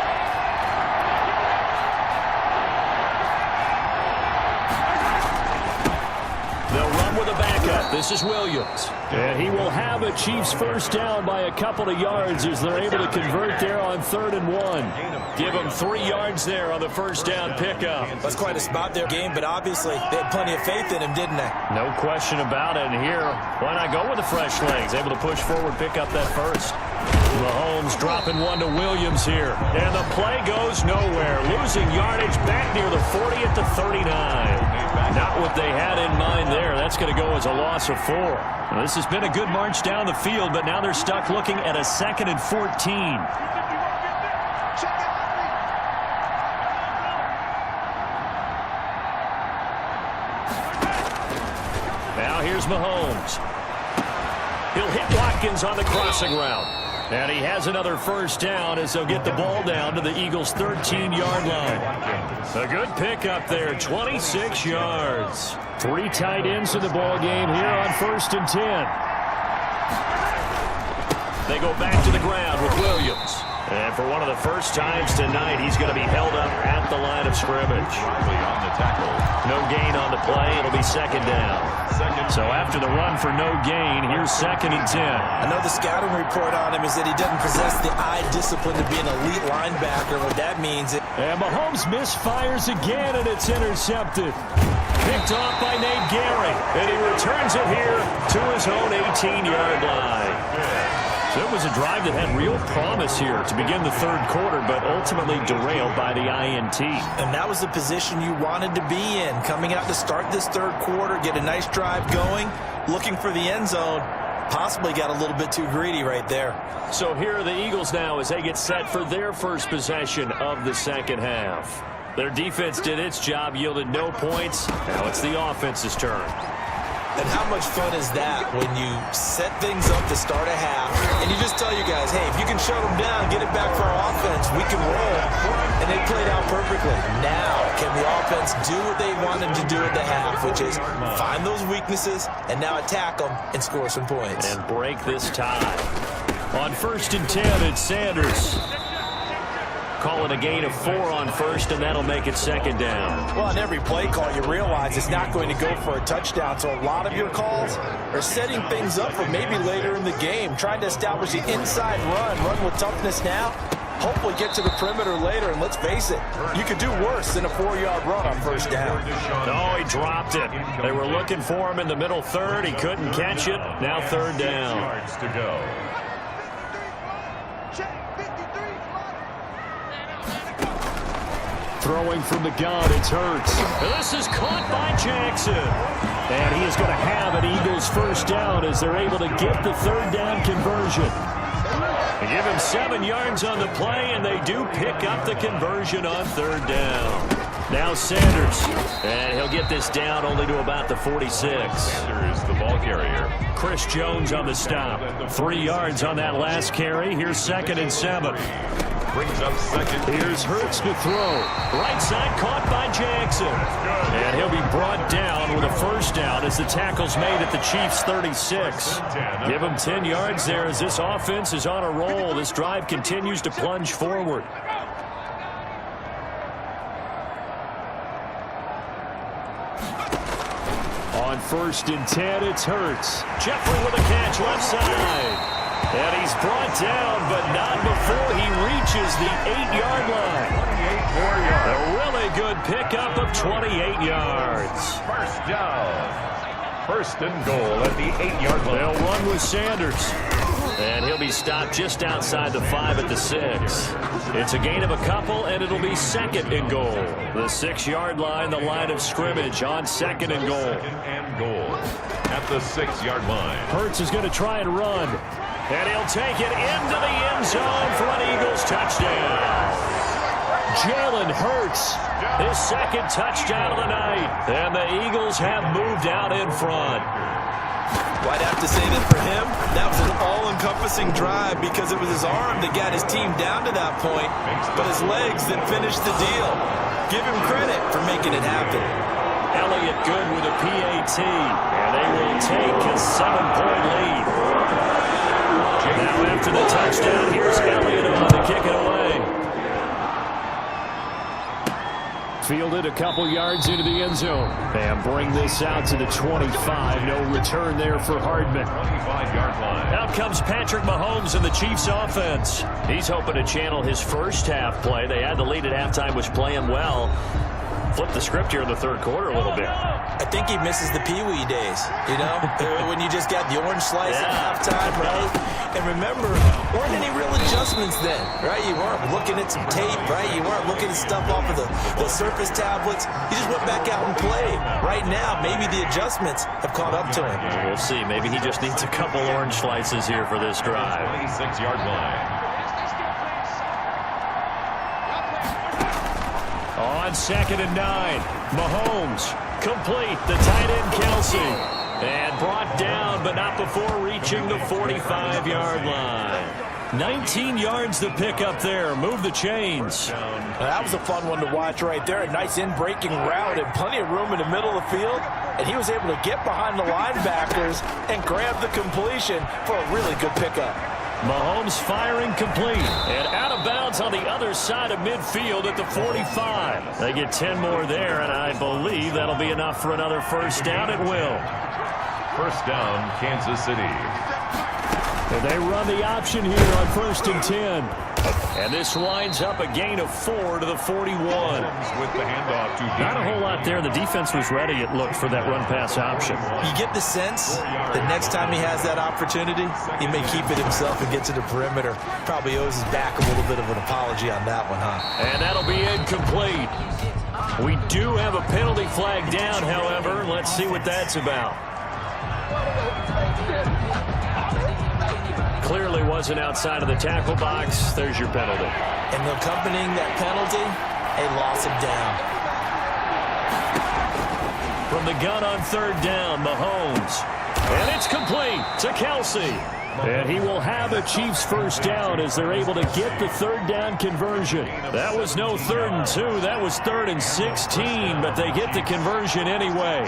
They'll run with a backup. This is Williams. And he will have a Chiefs first down by a couple of yards as they're able to convert there on 3rd and 1. Give them 3 yards there on the first down pickup. That's quite a spot there game, but obviously they had plenty of faith in him, didn't they? No question about it. And here, why not go with the fresh legs? Able to push forward, pick up that first. Mahomes dropping one to Williams here. And the play goes nowhere. Losing yardage back near the 40 at the 39. Not what they had in mind there. That's going to go as a loss of 4. Well, this has been a good march down the field, but now they're stuck looking at a 2nd and 14. Now here's Mahomes. He'll hit Watkins on the crossing route. And he has another first down as they'll get the ball down to the Eagles' 13-yard line. A good pickup there, 26 yards. 3 tight ends in the ball game here on 1st and 10. They go back to the ground with Williams. And for one of the first times tonight, he's going to be held up at the line of scrimmage. No gain on the play. It'll be 2nd down. So after the run for no gain, here's 2nd and 10. I know the scouting report on him is that he doesn't possess the eye discipline to be an elite linebacker. What that means is... And Mahomes misfires again, and it's intercepted. Picked off by Nate Gehring, and he returns it here to his own 18-yard line. So it was a drive that had real promise here to begin the 3rd quarter, but ultimately derailed by the INT. And that was the position you wanted to be in, coming out to start this 3rd quarter, get a nice drive going, looking for the end zone. Possibly got a little bit too greedy right there. So here are the Eagles now as they get set for their first possession of the 2nd half. Their defense did its job, yielded no points. Now it's the offense's turn. And how much fun is that when you set things up to start a half and you just tell your guys, hey, if you can shut them down, get it back for our offense, we can roll. And they played out perfectly. Now, can the offense do what they wanted to do at the half, which is find those weaknesses and now attack them and score some points. And break this tie. On 1st and 10, it's Sanders. Calling a gain of 4 on 1st, and that'll make it 2nd down. Well, on every play call, you realize it's not going to go for a touchdown. So a lot of your calls are setting things up for maybe later in the game, trying to establish the inside run with toughness now. Hopefully get to the perimeter later, and let's face it, you could do worse than a 4-yard run on 1st down. Oh, he dropped it. They were looking for him in the middle 3rd. He couldn't catch it. Now 3rd down. Yards to go. Throwing from the gun, it's Hurts. This is caught by Jackson. And he is going to have an Eagles 1st down as they're able to get the 3rd down conversion. They give him 7 yards on the play, and they do pick up the conversion on 3rd down. Now Sanders, and he'll get this down only to about the 46. Sanders, the ball carrier. Chris Jones on the stop. 3 yards on that last carry. Here's 2nd and 7. Brings up 2nd. Here's Hurts to throw. Right side caught by Jackson. And he'll be brought down with a 1st down as the tackle's made at the Chiefs' 36. Give him 10 yards there as this offense is on a roll. This drive continues to plunge forward. On 1st and 10, it's Hurts. Jeffrey with a catch left side. And he's brought down, but not before he reaches the 8-yard line. 28 yards. A really good pickup of 28 yards. 1st down. 1st and goal at the 8-yard line. They'll run with Sanders. And he'll be stopped just outside the 5 at the 6. It's a gain of a couple, and it'll be 2nd and goal. The 6-yard line, the line of scrimmage on 2nd and goal. 2nd and goal at the 6-yard line. Hurts is going to try and run. And he'll take it into the end zone for an Eagles touchdown. Jalen Hurts, his 2nd touchdown of the night. And the Eagles have moved out in front. Well, I'd have to say that for him, that was an all-encompassing drive because it was his arm that got his team down to that point, but his legs that finished the deal. Give him credit for making it happen. Elliott good with a PAT, and they will take a 7-point lead. Now after the touchdown, here's Elliott on to kick it away. Fielded a couple yards into the end zone. And bring this out to the 25. No return there for Hardman. 25-yard line. Out comes Patrick Mahomes in the Chiefs offense. He's hoping to channel his 1st half play. They had the lead at halftime, was playing well. Flip the script here in the 3rd quarter a little bit. I think he misses the Pee-wee days, you know, when you just got the orange slice at halftime, right? And remember, weren't any real adjustments then, right? You weren't looking at some tape, right? You weren't looking at stuff off of the surface tablets. You just went back out and played. Right now, maybe the adjustments have caught up to him. We'll see. Maybe he just needs a couple orange slices here for this drive. 26-yard line. On 2nd and 9, Mahomes complete, the tight end Kelsey, and brought down, but not before reaching the 45-yard line. 19 yards to pick up there. Move the chains. That was a fun one to watch right there. A nice in-breaking route and plenty of room in the middle of the field. And he was able to get behind the linebackers and grab the completion for a really good pickup. Mahomes firing complete. And out of bounds on the other side of midfield at the 45. They get 10 more there, and I believe that'll be enough for another first down. It will. First down, Kansas City. And they run the option here on 1st and 10. And this winds up a gain of 4 to the 41. With the handoff to Not a whole lot there. The defense was ready, it looked, for that run-pass option. You get the sense that next time he has that opportunity, he may keep it himself and get to the perimeter. Probably owes his back a little bit of an apology on that one, huh? And that'll be incomplete. We do have a penalty flag down, however. Let's see what that's about. Clearly wasn't outside of the tackle box. There's your penalty. And accompanying that penalty, a loss of down. From the gun on 3rd down, Mahomes. And it's complete to Kelsey. And he will have a Chiefs first down as they're able to get the 3rd down conversion. That was no 3rd and 2. That was 3rd and 16, but they get the conversion anyway.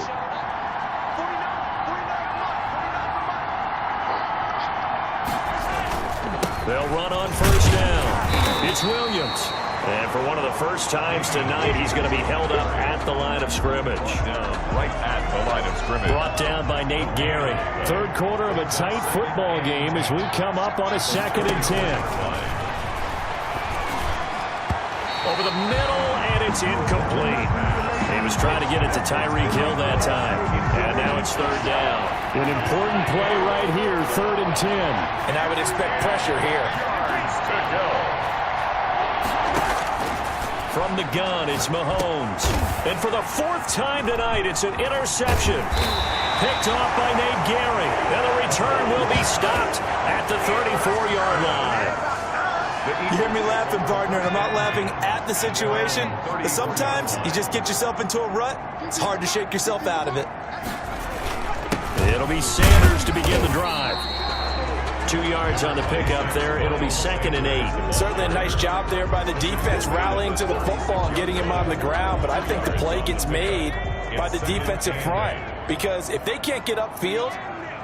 They'll run on 1st down. It's Williams. And for one of the first times tonight, he's going to be held up at the line of scrimmage. right at the line of scrimmage. Brought down by Nate Gehry. 3rd quarter of a tight football game as we come up on a 2nd and 10. Over the middle, and it's incomplete. He was trying to get it to Tyreek Hill that time. And now it's 3rd down. An important play right here, 3rd and 10. And I would expect pressure here. From the gun, it's Mahomes. And for the 4th time tonight, it's an interception. Picked off by Nate Gehry. And the return will be stopped at the 34-yard line. You hear me laughing, partner, and I'm not laughing at the situation. But sometimes you just get yourself into a rut. It's hard to shake yourself out of it. It'll be Sanders to begin the drive. 2 yards on the pickup there. It'll be 2nd and 8. Certainly a nice job there by the defense rallying to the football and getting him on the ground. But I think the play gets made by the defensive front. Because if they can't get upfield,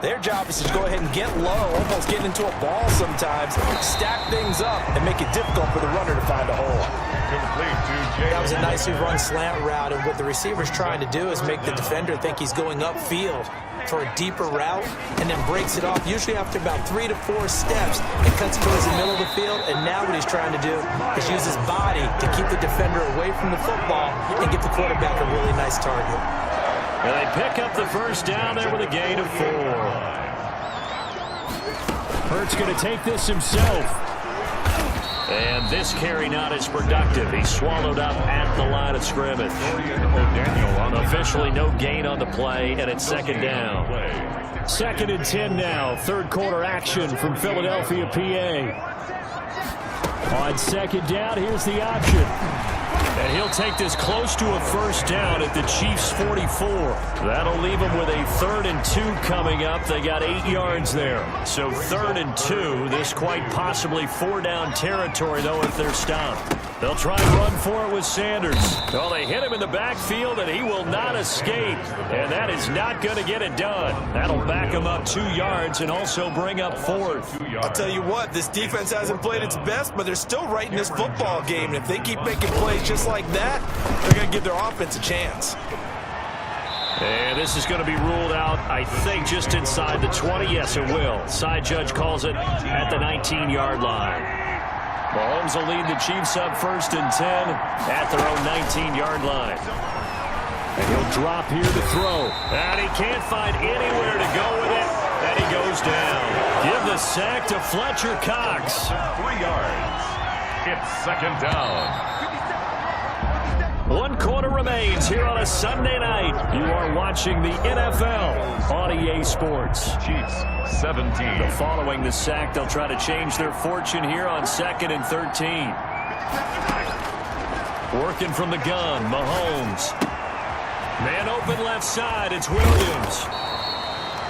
their job is to go ahead and get low, almost get into a ball sometimes, stack things up, and make it difficult for the runner to find a hole. That was a nicely run slant route, and what the receiver's trying to do is make the defender think he's going upfield for a deeper route, and then breaks it off, usually after about 3 to 4 steps, and cuts towards the middle of the field. And now what he's trying to do is use his body to keep the defender away from the football and get the quarterback a really nice target. And they pick up the first down there with a gain of 4. Hurts going to take this himself. And this carry not as productive. He's swallowed up at the line of scrimmage. Officially no gain on the play, and it's 2nd down. 2nd and 10 now. 3rd quarter action from Philadelphia, PA. On 2nd down, here's the option. And he'll take this close to a first down at the Chiefs' 44. That'll leave them with a 3rd and 2 coming up. They got 8 yards there. So 3rd and 2. This quite possibly 4-down territory, though, if they're stopped. They'll try and run for it with Sanders. Well, they hit him in the backfield, and he will not escape. And that is not going to get it done. That'll back him up 2 yards and also bring up 4th. I'll tell you what, this defense hasn't played its best, but they're still right in this football game. And if they keep making plays just like that, they're going to give their offense a chance. And this is going to be ruled out, I think, just inside the 20. Yes, it will. Side judge calls it at the 19-yard line. Mahomes will lead the Chiefs up 1st and 10 at their own 19-yard line. And he'll drop here to throw. And he can't find anywhere to go with it. And he goes down. Give the sack to Fletcher Cox. 3 yards. It's 2nd down. 1 quarter remains here on a Sunday night. You are watching the NFL on EA Sports. Chiefs 17. Following the sack, they'll try to change their fortune here on 2nd and 13. Working from the gun, Mahomes. Man open left side, it's Williams.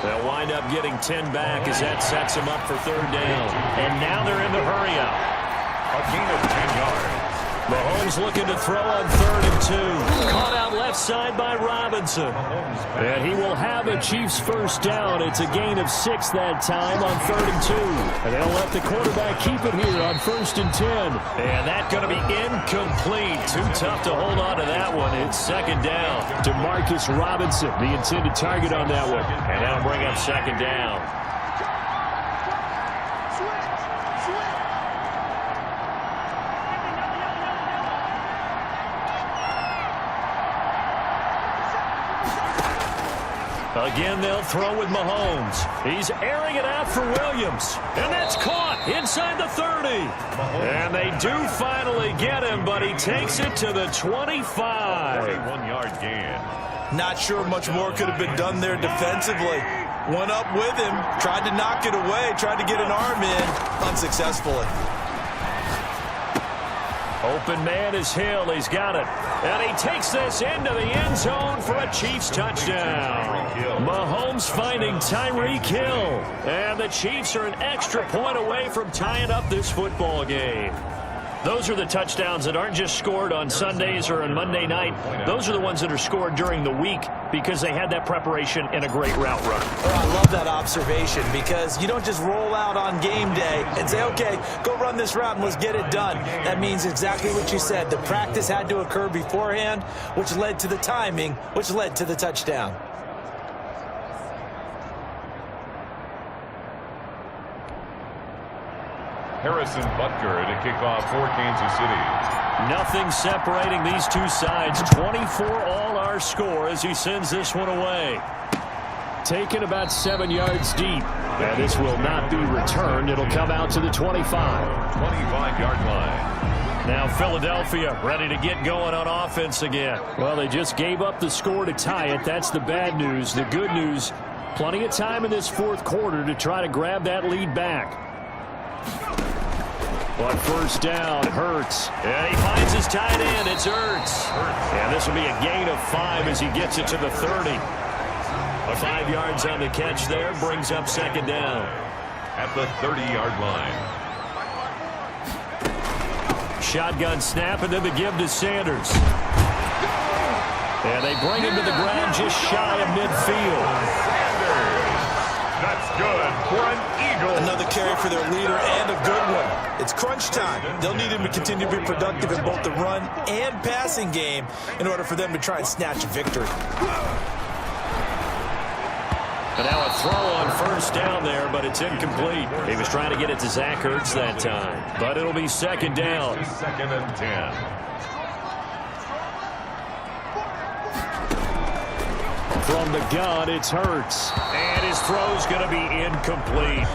They'll wind up getting 10 back as that sets them up for third down. And now they're in the hurry up. A gain of 10 yards. Mahomes looking to throw on 3rd and 2. Caught out left side by Robinson. And he will have a Chiefs first down. It's a gain of 6 that time on 3rd and 2. And they'll let the quarterback keep it here on 1st and 10. And that's going to be incomplete. Too tough to hold on to that one. It's 2nd down. Demarcus Robinson, the intended target on that one. And that'll bring up 2nd down. Again, they'll throw with Mahomes. He's airing it out for Williams. And that's caught inside the 30. And they do finally get him, but he takes it to the 25. 21-yard gain. Not sure much more could have been done there defensively. Went up with him, tried to knock it away, tried to get an arm in, unsuccessfully. Open man is Hill. He's got it. And he takes this into the end zone for a Chiefs touchdown. Mahomes finding Tyreek Hill. And the Chiefs are an extra point away from tying up this football game. Those are the touchdowns that aren't just scored on Sundays or on Monday night. Those are the ones that are scored during the week because they had that preparation and a great route run. Oh, I love that observation because you don't just roll out on game day and say, okay, go run this route and let's get it done. That means exactly what you said. The practice had to occur beforehand, which led to the timing, which led to the touchdown. Harrison Butker to kick off for Kansas City. Nothing separating these two sides. 24 all our score as he sends this one away. Taken about 7 yards deep. And this will not be returned. It'll come out to the 25. 25-yard line. Now Philadelphia ready to get going on offense again. Well, they just gave up the score to tie it. That's the bad news. The good news, plenty of time in this 4th quarter to try to grab that lead back. On 1st down, Hurts. And he finds his tight end. It's Hurts. And this will be a gain of 5 as he gets it to the 30. 5 yards on the catch there brings up 2nd down. At the 30-yard line. Shotgun snap and then the give to Sanders. And they bring him to the ground just shy of midfield. That's good for an Eagle. Another carry for their leader and a good one. It's crunch time. They'll need him to continue to be productive in both the run and passing game in order for them to try and snatch a victory. And now a throw on 1st down there, but it's incomplete. He was trying to get it to Zach Ertz that time. But it'll be 2nd down. 2nd and 10. From the gun, it's Hurts. And his throw's going to be incomplete.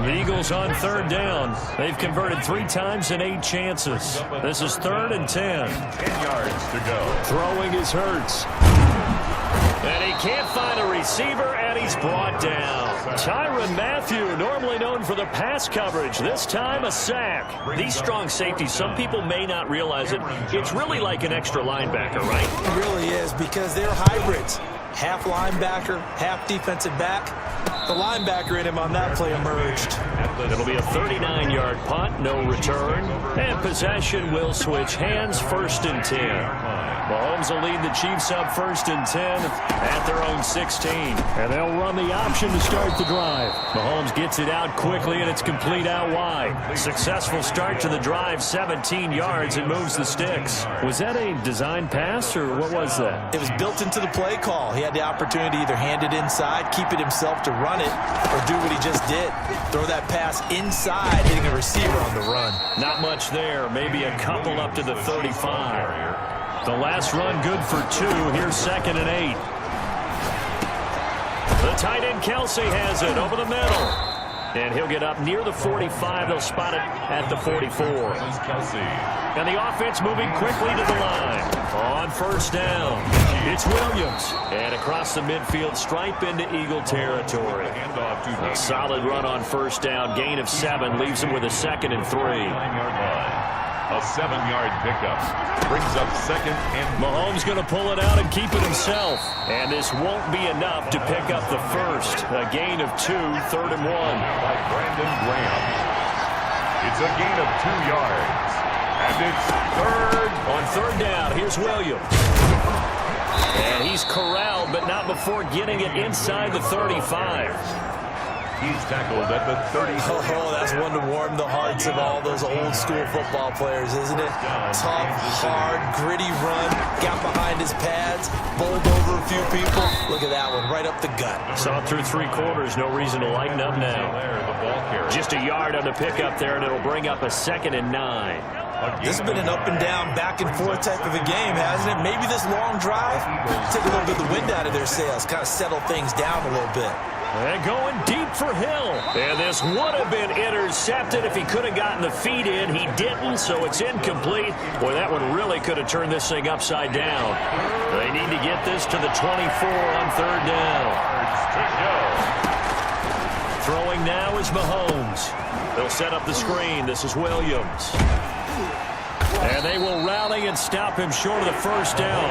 The Eagles on 3rd down. They've converted 3 times in 8 chances. This is 3rd and 10. 10 yards to go. Throwing is Hurts. And he can't find a receiver, and he's brought down. Tyrann Mathieu, normally known for the pass coverage, this time a sack. These strong safeties, some people may not realize it. It's really like an extra linebacker, right? It really is because they're hybrids. Half linebacker, half defensive back. The linebacker in him on that play emerged. It'll be a 39-yard punt, no return. And possession will switch hands, 1st and 10. Mahomes will lead the Chiefs up 1st and 10 at their own 16. And they'll run the option to start the drive. Mahomes gets it out quickly, and it's complete out wide. Successful start to the drive, 17 yards, and moves the sticks. Was that a design pass, or what was that? It was built into the play call. He had the opportunity to either hand it inside, keep it himself to run it, or do what he just did. Throw that pass inside, hitting a receiver on the run. Not much there. Maybe a couple up to the 35. The last run good for 2. Here's 2nd and 8. The tight end Kelsey has it over the middle. And he'll get up near the 45. They'll spot it at the 44. And the offense moving quickly to the line. On 1st down, it's Williams. And across the midfield stripe into Eagle territory. A solid run on 1st down. Gain of 7 leaves him with a 2nd and 3. A 7-yard pickup. Brings up second and Mahomes going to pull it out and keep it himself. And this won't be enough to pick up the first. A gain of 2, 3rd and 1. By Brandon Graham. It's a gain of 2 yards. And it's third. On 3rd down, here's Williams. And he's corralled, but not before getting it inside the 35. He's tackled at the 30. Oh, that's one to warm the hearts of all those old school football players, isn't it? Tough, hard, gritty run. Got behind his pads, bowled over a few people. Look at that one, right up the gut. Saw it through 3 quarters, no reason to lighten up now. Just a yard on the pickup there, and it'll bring up a 2nd and 9. This has been an up and down, back and forth type of a game, hasn't it? Maybe this long drive take a little bit of the wind out of their sails, kind of settle things down a little bit. And going deep for Hill. And this would have been intercepted if he could have gotten the feet in. He didn't, so it's incomplete. Boy, that one really could have turned this thing upside down. They need to get this to the 24 on 3rd down. Throwing now is Mahomes. They'll set up the screen. This is Williams. And they will rally and stop him short of the 1st down.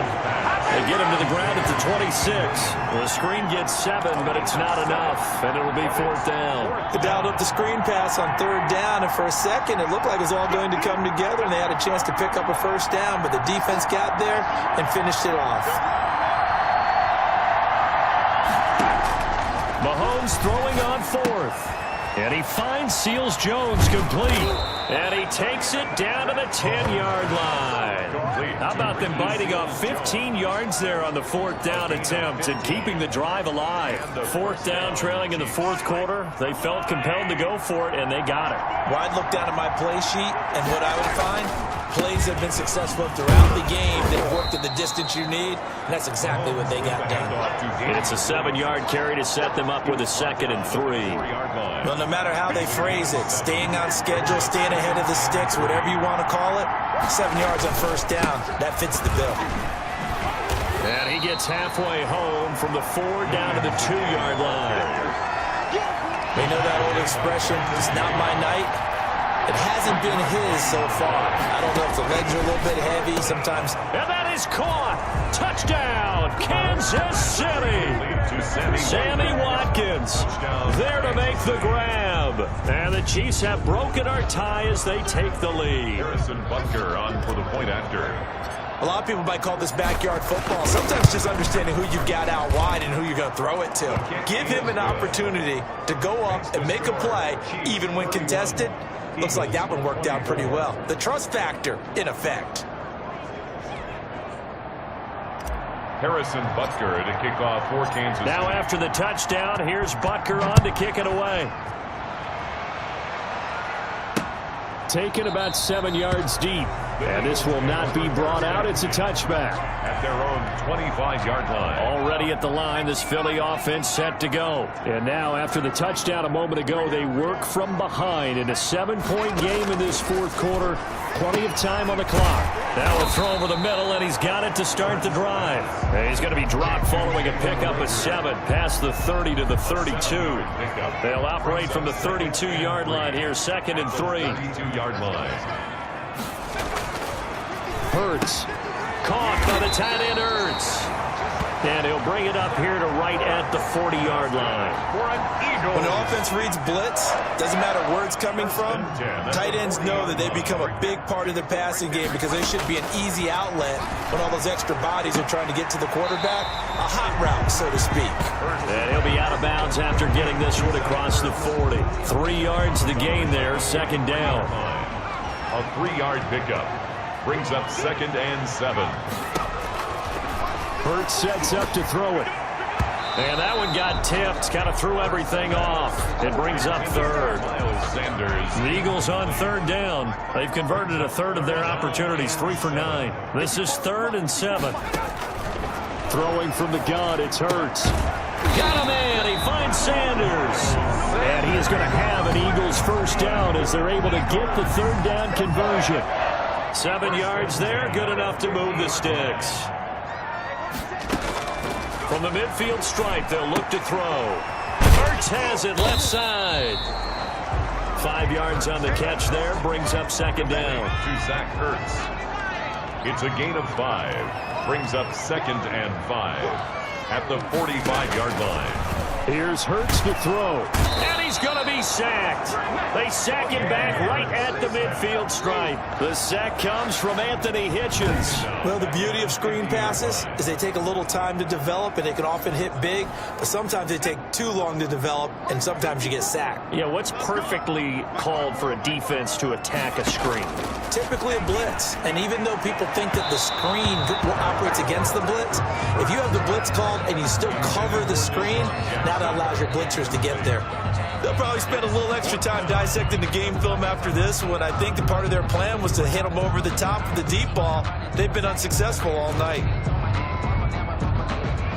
They get him to the ground at the 26. The screen gets 7, but it's not enough, and it'll be 4th down. They dialed up the screen pass on 3rd down, and for a second it looked like it was all going to come together, and they had a chance to pick up a 1st down, but the defense got there and finished it off. Mahomes throwing on 4th. And he finds Seals Jones complete. And he takes it down to the 10-yard line. How about them biting off 15 yards there on the 4th down attempt and keeping the drive alive? 4th down, trailing in the 4th quarter. They felt compelled to go for it, and they got it. Well, I'd look down at my play sheet, and what I would find, plays have been successful throughout the game that have worked at the distance you need, and that's exactly what they got done. And it's a 7-yard carry to set them up with a 2nd and 3. Well, no matter how they phrase it, staying on schedule, staying ahead of the sticks, whatever you want to call it, 7 yards on 1st down, that fits the bill. And he gets halfway home from the 4 down to the 2-yard line. We know that old expression, it's not my night. It hasn't been his so far. I don't know if the legs are a little bit heavy sometimes. And that is caught. Touchdown, Kansas City. Sammy Watkins there to make the grab. And the Chiefs have broken our tie as they take the lead. Harrison Butker on for the point after. A lot of people might call this backyard football. Sometimes just understanding who you've got out wide and who you're going to throw it to. Give him an opportunity to go up and make a play, even when contested. Looks like that one worked out pretty well. The trust factor, in effect. Harrison Butker to kick off for Kansas. Now after the touchdown, here's Butker on to kick it away. Taken about 7 yards deep. And this will not be brought out. It's a touchback. At their own 25-yard line. Already at the line, this Philly offense set to go. And now after the touchdown a moment ago, they work from behind in a 7-point game in this 4th quarter. Plenty of time on the clock. Now a throw over the middle, and he's got it to start the drive. And he's going to be dropped following a pickup of 7 past the 30 to the 32. They'll operate from the 32-yard line here, 2nd and 3. 32-yard line. Hurts. Caught by the tight end Hurts. And he'll bring it up here to right at the 40-yard line. When the offense reads blitz, doesn't matter where it's coming from, tight ends know that they become a big part of the passing game because they should be an easy outlet when all those extra bodies are trying to get to the quarterback. A hot route, so to speak. And he'll be out of bounds after getting this one across the 40. 3 yards to the gain there, 2nd down. A 3-yard pickup. Brings up 2nd and 7. Hurts sets up to throw it. And that one got tipped. Kind of threw everything off. It brings up 3rd. The Eagles on 3rd down. They've converted a 1/3 of their opportunities. 3 for 9. This is 3rd and 7. Throwing from the gun, it's Hurts. Got a man. He finds Sanders. And he is going to have an Eagles 1st down as they're able to get the 3rd down conversion. 7 yards there, good enough to move the sticks. From the midfield stripe, they'll look to throw. Hurts has it left side. 5 yards on the catch there. Brings up second down. To Zach Ertz. It's a gain of 5. Brings up 2nd and 5 at the 45-yard line. Here's Hurts to throw. And he's going to be sacked. They sack him back right at the midfield stripe. The sack comes from Anthony Hitchens. Well, the beauty of screen passes is they take a little time to develop, and they can often hit big, but sometimes they take too long to develop, and sometimes you get sacked. Yeah, what's perfectly called for a defense to attack a screen? Typically a blitz, and even though people think that the screen operates against the blitz, if you have the blitz called and you still cover the screen, now that allows your blitzers to get there. They'll probably spend a little extra time dissecting the game film after this when I think the part of their plan was to hit them over the top with the deep ball. They've been unsuccessful all night.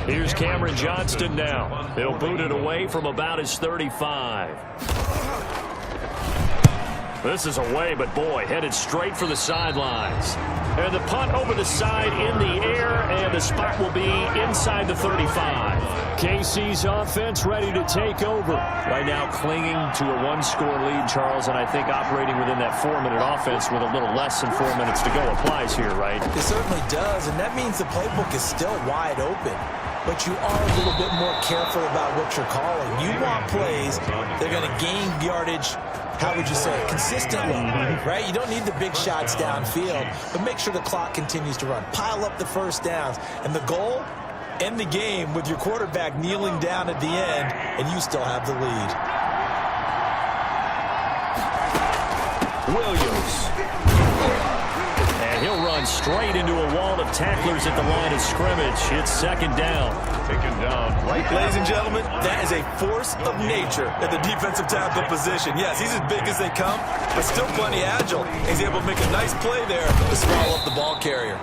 Here's Cameron Johnston now. He'll boot it away from about his 35. This is away, but boy, headed straight for the sidelines. And the punt over the side in the air, and the spot will be inside the 35. KC's offense ready to take over. Right now clinging to a 1-score lead, Charles, and I think operating within that 4-minute offense with a little less than 4 minutes to go applies here, right? It certainly does, and that means the playbook is still wide open. But you are a little bit more careful about what you're calling. You want plays that are going to gain yardage, how would you say it, consistently, right? You don't need the big shots downfield, but make sure the clock continues to run. Pile up the first downs. And the goal, end the game with your quarterback kneeling down at the end, and you still have the lead. Williams. And he'll run straight into a wall of tacklers at the line of scrimmage. It's second down. Taken down right. Ladies and gentlemen, that is a force of nature at the defensive tackle position. Yes, he's as big as they come, but still plenty agile. He's able to make a nice play there to swallow up the ball carrier.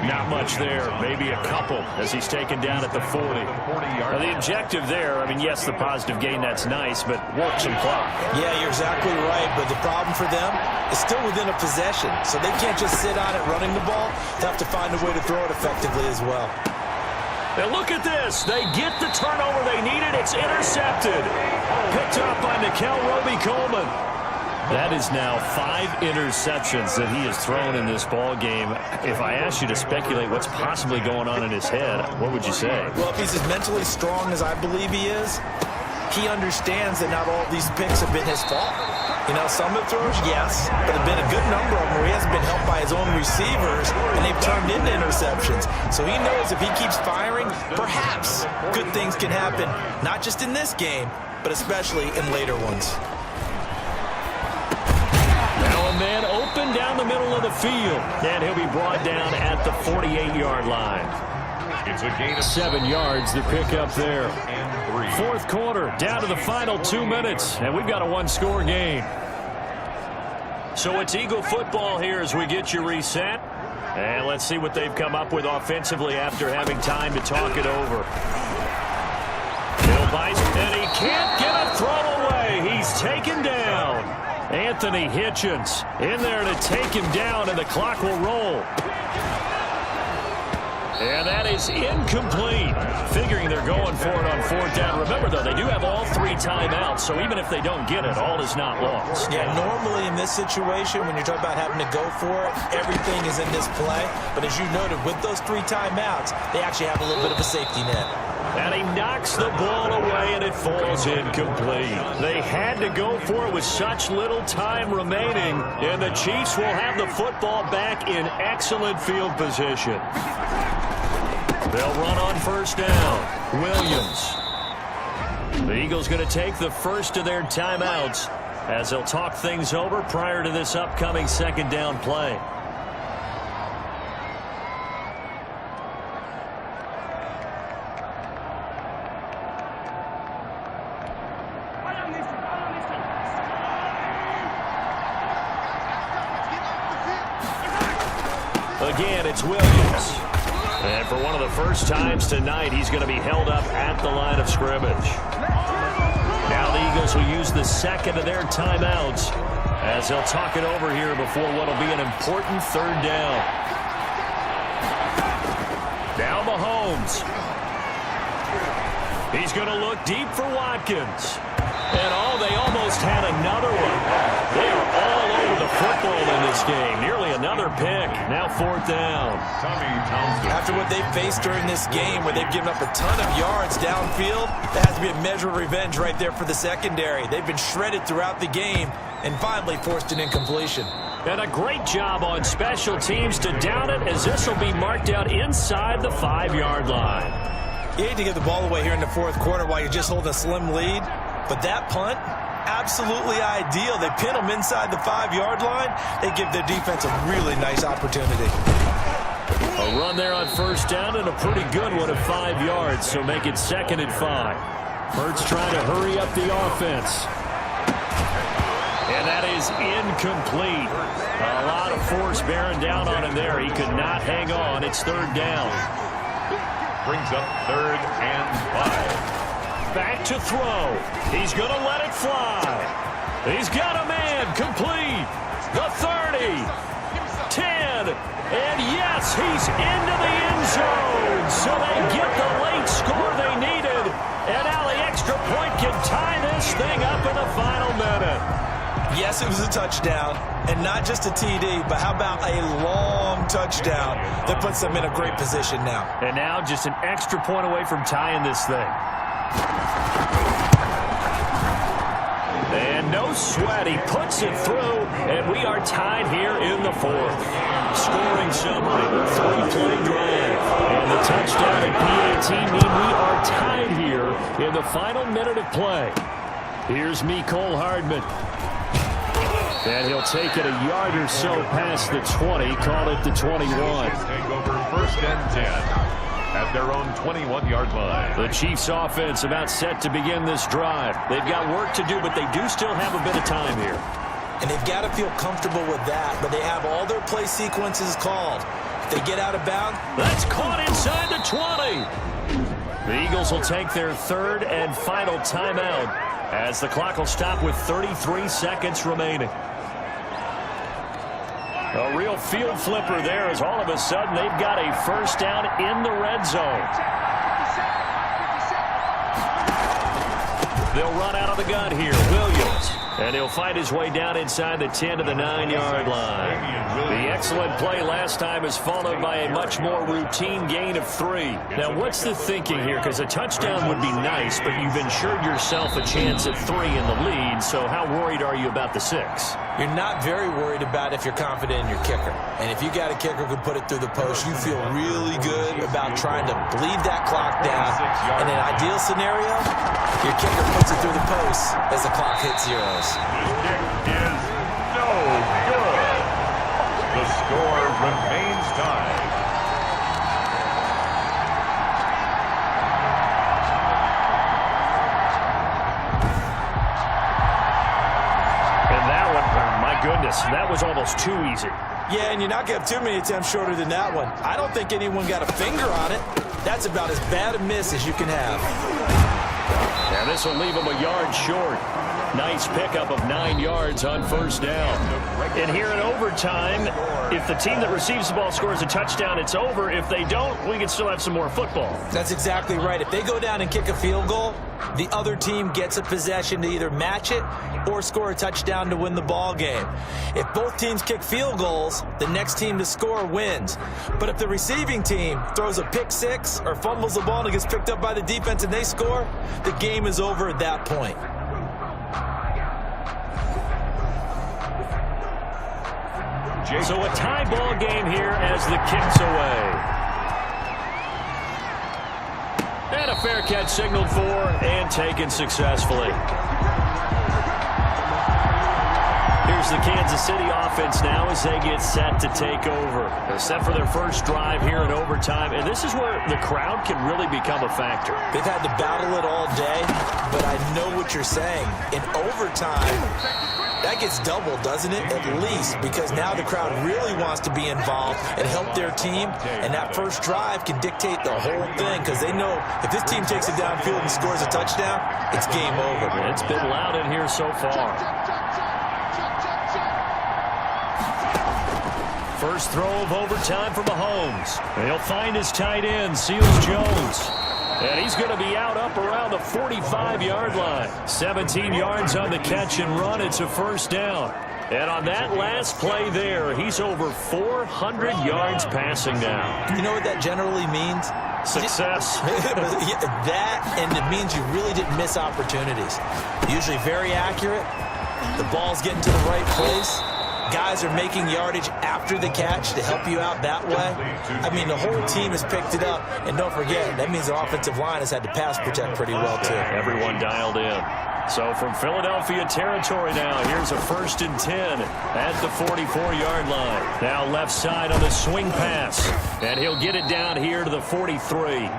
Not much there, maybe a couple as he's taken down at the 40. Now, the objective there, I mean, yes, the positive gain, that's nice, but work some clock. Yeah, you're exactly right, but the problem for them is still within a possession, so they can't just sit on it running the ball. They have to find a way to throw it effectively as well. Now look at this. They get the turnover they needed. It's intercepted. Picked up by Nickel Roby-Coleman. That is now 5 interceptions that he has thrown in this ball game. If I asked you to speculate what's possibly going on in his head, what would you say? Well, if he's as mentally strong as I believe he is, he understands that not all these picks have been his fault. You know, some of the throws, yes, but there have been a good number of them where he hasn't been helped by his own receivers, and they've turned into interceptions. So he knows if he keeps firing, perhaps good things can happen, not just in this game, but especially in later ones. Now a man open down the middle of the field, and he'll be brought down at the 48-yard line. It's a gain of 7 yards to pick up there. and 3. Fourth quarter, down to the final 2 minutes, and we've got a 1-score game. So it's Eagle football here as we get you reset. And let's see what they've come up with offensively after having time to talk it over. Bill Bice, and he can't get a throw away. He's taken down. Anthony Hitchens in there to take him down, and the clock will roll. And that is incomplete. Figuring they're going for it on 4th down. Remember, though, they do have all 3 timeouts, so even if they don't get it, all is not lost. Yeah, normally in this situation, when you're talking about having to go for it, everything is in this play. But as you noted, with those 3 timeouts, they actually have a little bit of a safety net. And he knocks the ball away, and it falls incomplete. They had to go for it with such little time remaining, and the Chiefs will have the football back in excellent field position. They'll run on 1st down. Williams. The Eagles going to take the first of their timeouts as they'll talk things over prior to this upcoming 2nd down play. Again, it's Williams. And for one of the first times tonight, he's going to be held up at the line of scrimmage. Now the Eagles will use the 2nd of their timeouts as they'll talk it over here before what will be an important 3rd down. Now Mahomes. He's going to look deep for Watkins. And they almost had another one. They are all over the football in this game. Nearly another pick. Now 4th down. After what they've faced during this game, where they've given up a ton of yards downfield, that has to be a measure of revenge right there for the secondary. They've been shredded throughout the game and finally forced an incompletion. And a great job on special teams to down it, as this will be marked out inside the 5-yard line. You hate to give the ball away here in the 4th quarter while you're just holding a slim lead, but that punt, absolutely ideal. They pin them inside the 5-yard line. They give their defense a really nice opportunity. A run there on 1st down, and a pretty good one at 5 yards, so make it 2nd and 5. Hurts trying to hurry up the offense. And that is incomplete. A lot of force bearing down on him there. He could not hang on. It's 3rd down. Brings up 3rd and 5. Back to throw. He's going to let it fly. He's got a man. Complete. The 30. 10. And yes, he's into the end zone. So they get the late score they needed. And now the extra point can tie this thing up in the final minute. Yes, it was a touchdown, and not just a TD, but how about a long touchdown that puts them in a great position now. And now just an extra point away from tying this thing. And no sweat, he puts it through, and we are tied here in the 4th. Scoring summary, 3-play drive, and the touchdown at PAT mean we are tied here in the final minute of play. Here's Mecole Hardman. And he'll take it a yard or so past the 20, call it the 21. Take over 1st and 10 at their own 21-yard line. The Chiefs' offense about set to begin this drive. They've got work to do, but they do still have a bit of time here. And they've got to feel comfortable with that, but they have all their play sequences called. If they get out of bounds, that's caught inside the 20. The Eagles will take their 3rd and final timeout as the clock will stop with 33 seconds remaining. A real field flipper there, as all of a sudden they've got a 1st down in the red zone. They'll run out of the gun here. Williams. And he'll find his way down inside the 10 to the 9-yard line. The excellent play last time is followed by a much more routine gain of 3. Now, what's the thinking here? Because a touchdown would be nice, but you've ensured yourself a chance at 3 in the lead, so how worried are you about the 6? You're not very worried about if you're confident in your kicker. And if you got a kicker who can put it through the post, you feel really good about trying to bleed that clock down. In an ideal scenario, your kicker puts it through the post as the clock hits zeros. This kick is no good. The score remains tied. And that one, oh my goodness, that was almost too easy. Yeah, and you're not going to have too many attempts shorter than that one. I don't think anyone got a finger on it. That's about as bad a miss as you can have. And this will leave him a yard short. Nice pickup of 9 yards on 1st down. And here in overtime, if the team that receives the ball scores a touchdown, it's over. If they don't, we can still have some more football. That's exactly right. If they go down and kick a field goal, the other team gets a possession to either match it or score a touchdown to win the ball game. If both teams kick field goals, the next team to score wins. But if the receiving team throws a pick 6 or fumbles the ball and it gets picked up by the defense and they score, the game is over at that point. So a tie ball game here as the kick's away. And a fair catch signaled for and taken successfully. Here's the Kansas City offense now as they get set to take over. They're set for their first drive here in overtime, and this is where the crowd can really become a factor. They've had to battle it all day, but I know what you're saying. In overtime, that gets doubled, doesn't it? At least, because now the crowd really wants to be involved and help their team, and that first drive can dictate the whole thing because they know if this team takes it downfield and scores a touchdown, it's game over. It's been loud in here so far. First throw of overtime for Mahomes. He'll find his tight end, Seals Jones. And he's going to be out up around the 45-yard line. 17 yards on the catch and run. It's a first down. And on that last play there, he's over 400 yards passing now. You know what that generally means? Success. That, and it means you really didn't miss opportunities. Usually very accurate. The ball's getting to the right place. Guys are making yardage after the catch to help you out that way. I mean, the whole team has picked it up. And don't forget, that means the offensive line has had to pass protect pretty well, too. Everyone dialed in. So from Philadelphia territory now, here's a 1st and 10 at the 44-yard line. Now left side on the swing pass. And he'll get it down here to the 43.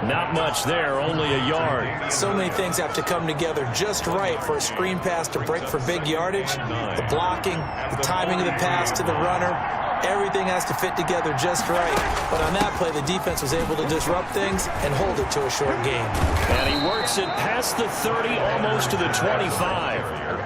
Not much there, only a yard. So many things have to come together just right for a screen pass to break for big yardage. The blocking, the timing of the pass to the runner. Everything has to fit together just right. But on that play, the defense was able to disrupt things and hold it to a short game. And he works it past the 30, almost to the 25.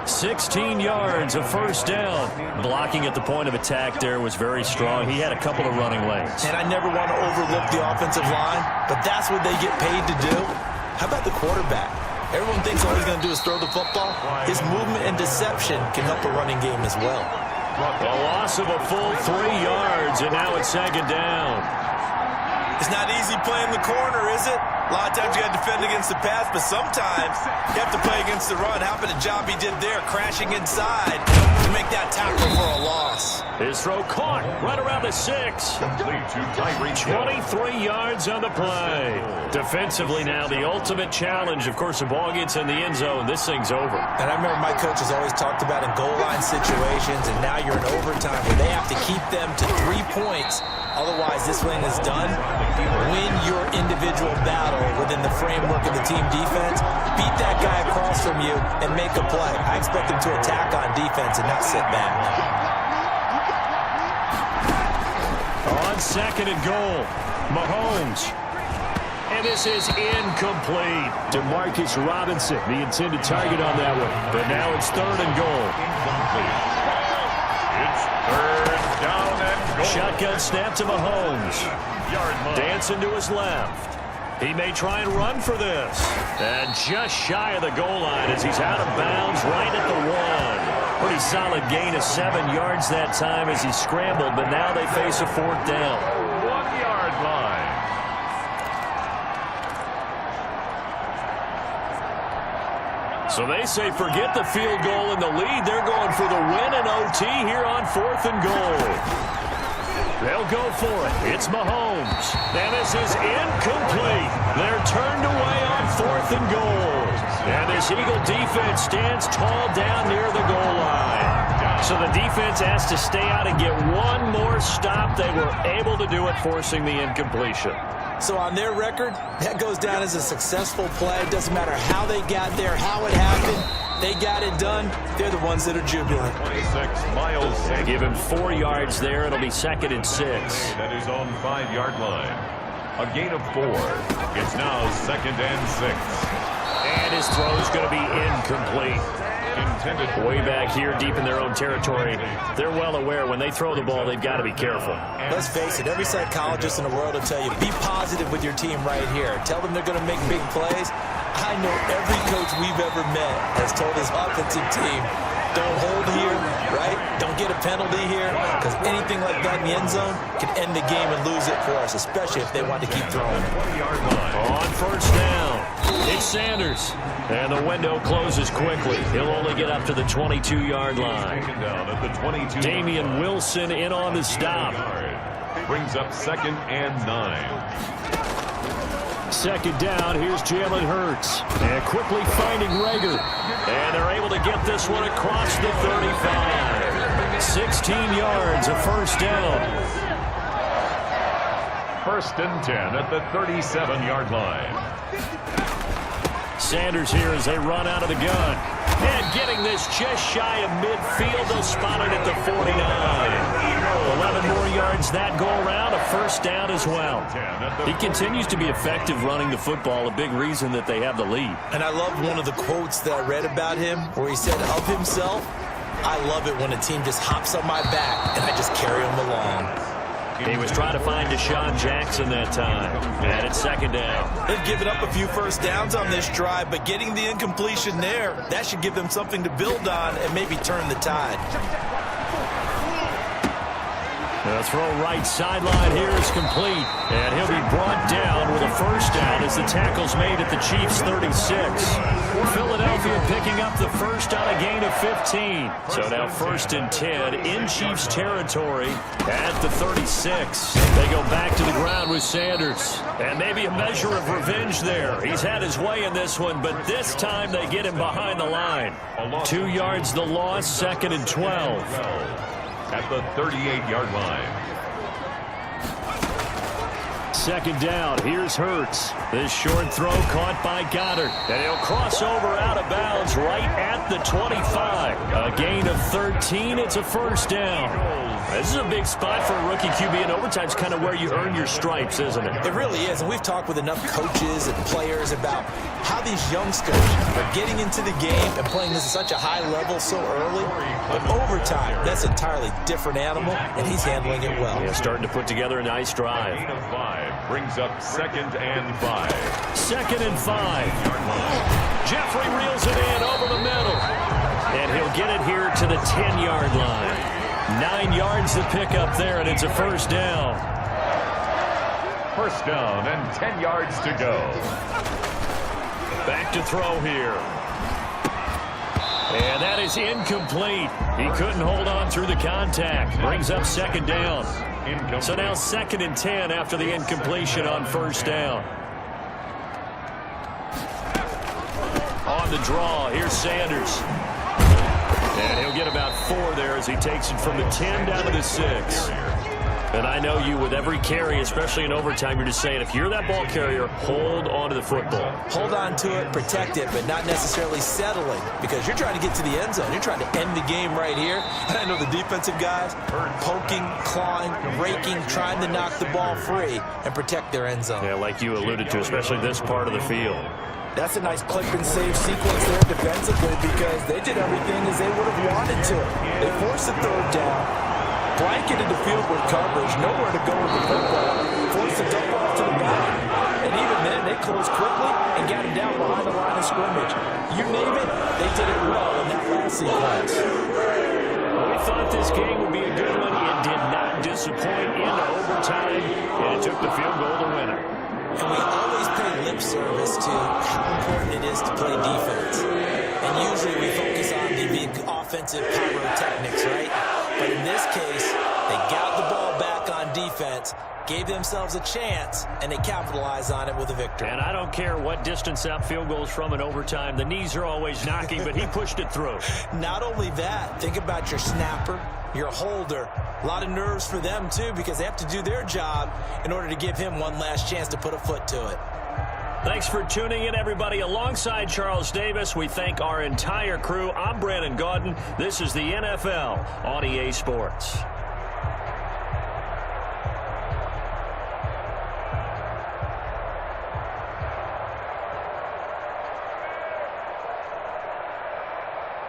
16 yards, a first down. Blocking at the point of attack there was very strong. He had a couple of running lanes. And I never want to overlook the offensive line, but that's what they get paid to do. How about the quarterback? Everyone thinks all he's going to do is throw the football. His movement and deception can help a running game as well. A loss of a full 3 yards, and now it's second down. It's not easy playing the corner, is it? A lot of times you got to defend against the pass, but sometimes you have to play against the run. How about the job he did there, crashing inside to make that tackle for a loss? His throw caught right around the 6. 23 yards on the play. Defensively now, the ultimate challenge. Of course, the ball gets in the end zone. This thing's over. And I remember my coaches always talked about in goal line situations, and now you're in overtime where they have to keep them to 3 points. Otherwise, this win is done. Win your individual battle within the framework of the team defense. Beat that guy across from you and make a play. I expect them to attack on defense and not sit back. On 2nd and goal, Mahomes. And this is incomplete. DeMarcus Robinson, the intended target on that one. But now it's 3rd and goal. It's 3rd down and goal. Shotgun snap to Mahomes. Dancing to his left. He may try and run for this. And just shy of the goal line as he's out of bounds right at the 1. Pretty solid gain of 7 yards that time as he scrambled, but now they face a 4th down. 1-yard line. So they say forget the field goal and the lead. They're going for the win in OT here on 4th and goal. They'll go for it. It's Mahomes. And this is incomplete. They're turned away on 4th and goal. And this Eagle defense stands tall down near the goal line. So the defense has to stay out and get one more stop. They were able to do it, forcing the incompletion. So on their record, that goes down as a successful play. It doesn't matter how they got there, how it happened. They got it done. They're the ones that are jubilant. 26 miles. They give him 4 yards there. It'll be 2nd and 6. At his own 5-yard line. A gain of 4. It's now 2nd and 6. And his throw's going to be incomplete. Intended Way back here, deep in their own territory. They're well aware when they throw the ball, they've got to be careful. Let's face it, every psychologist in the world will tell you, be positive with your team right here. Tell them they're going to make big plays. I know every coach we've ever met has told his offensive team, don't hold here, right? Don't get a penalty here, because anything like that in the end zone can end the game and lose it for us, especially if they want to keep throwing it. 1-yard line. On 1st down, it's Sanders. And the window closes quickly. He'll only get up to the 22-yard line. Taken down at the 22. Damian Wilson in on the stop. Brings up 2nd and 9. 2nd down, here's Jalen Hurts. And quickly finding Rager. And they're able to get this one across the 35. 16 yards, a first down. 1st and 10 at the 37-yard line. Sanders here as they run out of the gun. And getting this just shy of midfield. They'll spot it at the 49. 11 more yards that go around. A first down as well. He continues to be effective running the football. A big reason that they have the lead. And I love one of the quotes that I read about him where he said of himself, I love it when a team just hops on my back and I just carry them along. He was trying to find Deshaun Jackson that time. And it's second down. They've given up a few first downs on this drive, but getting the incompletion there, that should give them something to build on and maybe turn the tide. The throw right sideline here is complete. And he'll be brought down with a first down as the tackle's made at the Chiefs' 36. Philadelphia picking up the first on a gain of 15. So now 1st and 10 in Chiefs territory at the 36. They go back to the ground with Sanders. And maybe a measure of revenge there. He's had his way in this one, but this time they get him behind the line. 2 yards the loss, 2nd and 12. At the 38-yard line. Second down. Here's Hurts. This short throw caught by Goddard. And he'll cross over out of bounds right at the 25. A gain of 13. It's a first down. This is a big spot for a rookie QB, and overtime's kind of where you earn your stripes, isn't it? It really is, and we've talked with enough coaches and players about how these youngsters are getting into the game and playing this at such a high level so early. But overtime, that's an entirely different animal, and he's handling it well. Yeah, starting to put together a nice drive. Gain of 5 brings up 2nd and 5. 2nd and 5. Jeffrey reels it in over the middle. And he'll get it here to the 10-yard line. 9 yards to pick up there, and it's a first down. First down and 10 yards to go. Back to throw here. And that is incomplete. He couldn't hold on through the contact. Brings up 2nd down. So now 2nd and 10 after the incompletion on first down. On the draw, here's Sanders. And he'll get about 4 there as he takes it from the 10 down to the 6. And I know you, with every carry, especially in overtime, you're just saying, if you're that ball carrier, hold on to the football. Hold on to it, protect it, but not necessarily settling, because you're trying to get to the end zone. You're trying to end the game right here. And I know the defensive guys are poking, clawing, raking, trying to knock the ball free and protect their end zone. Yeah, like you alluded to, especially this part of the field. That's a nice click and save sequence there defensively, because they did everything as they would have wanted to. They forced the 3rd down, blanketed the field with coverage, nowhere to go with the football, forced the dump off to the back, and even then they closed quickly and got him down behind the line of scrimmage. You name it, they did it well in that last sequence. We thought this game would be a good one. It did not disappoint into overtime, and it took the field goal to win it. And we always pay lip service to how important it is to play defense. And usually we focus on the big offensive pyrotechnics, right? But in this case, they got the ball back on defense, gave themselves a chance, and they capitalized on it with a victory. And I don't care what distance that field goes from in overtime. The knees are always knocking, but he pushed it through. Not only that, think about your snapper, your holder. A lot of nerves for them, too, because they have to do their job in order to give him one last chance to put a foot to it. Thanks for tuning in, everybody. Alongside Charles Davis, we thank our entire crew. I'm Brandon Gaudin. This is the NFL on EA Sports.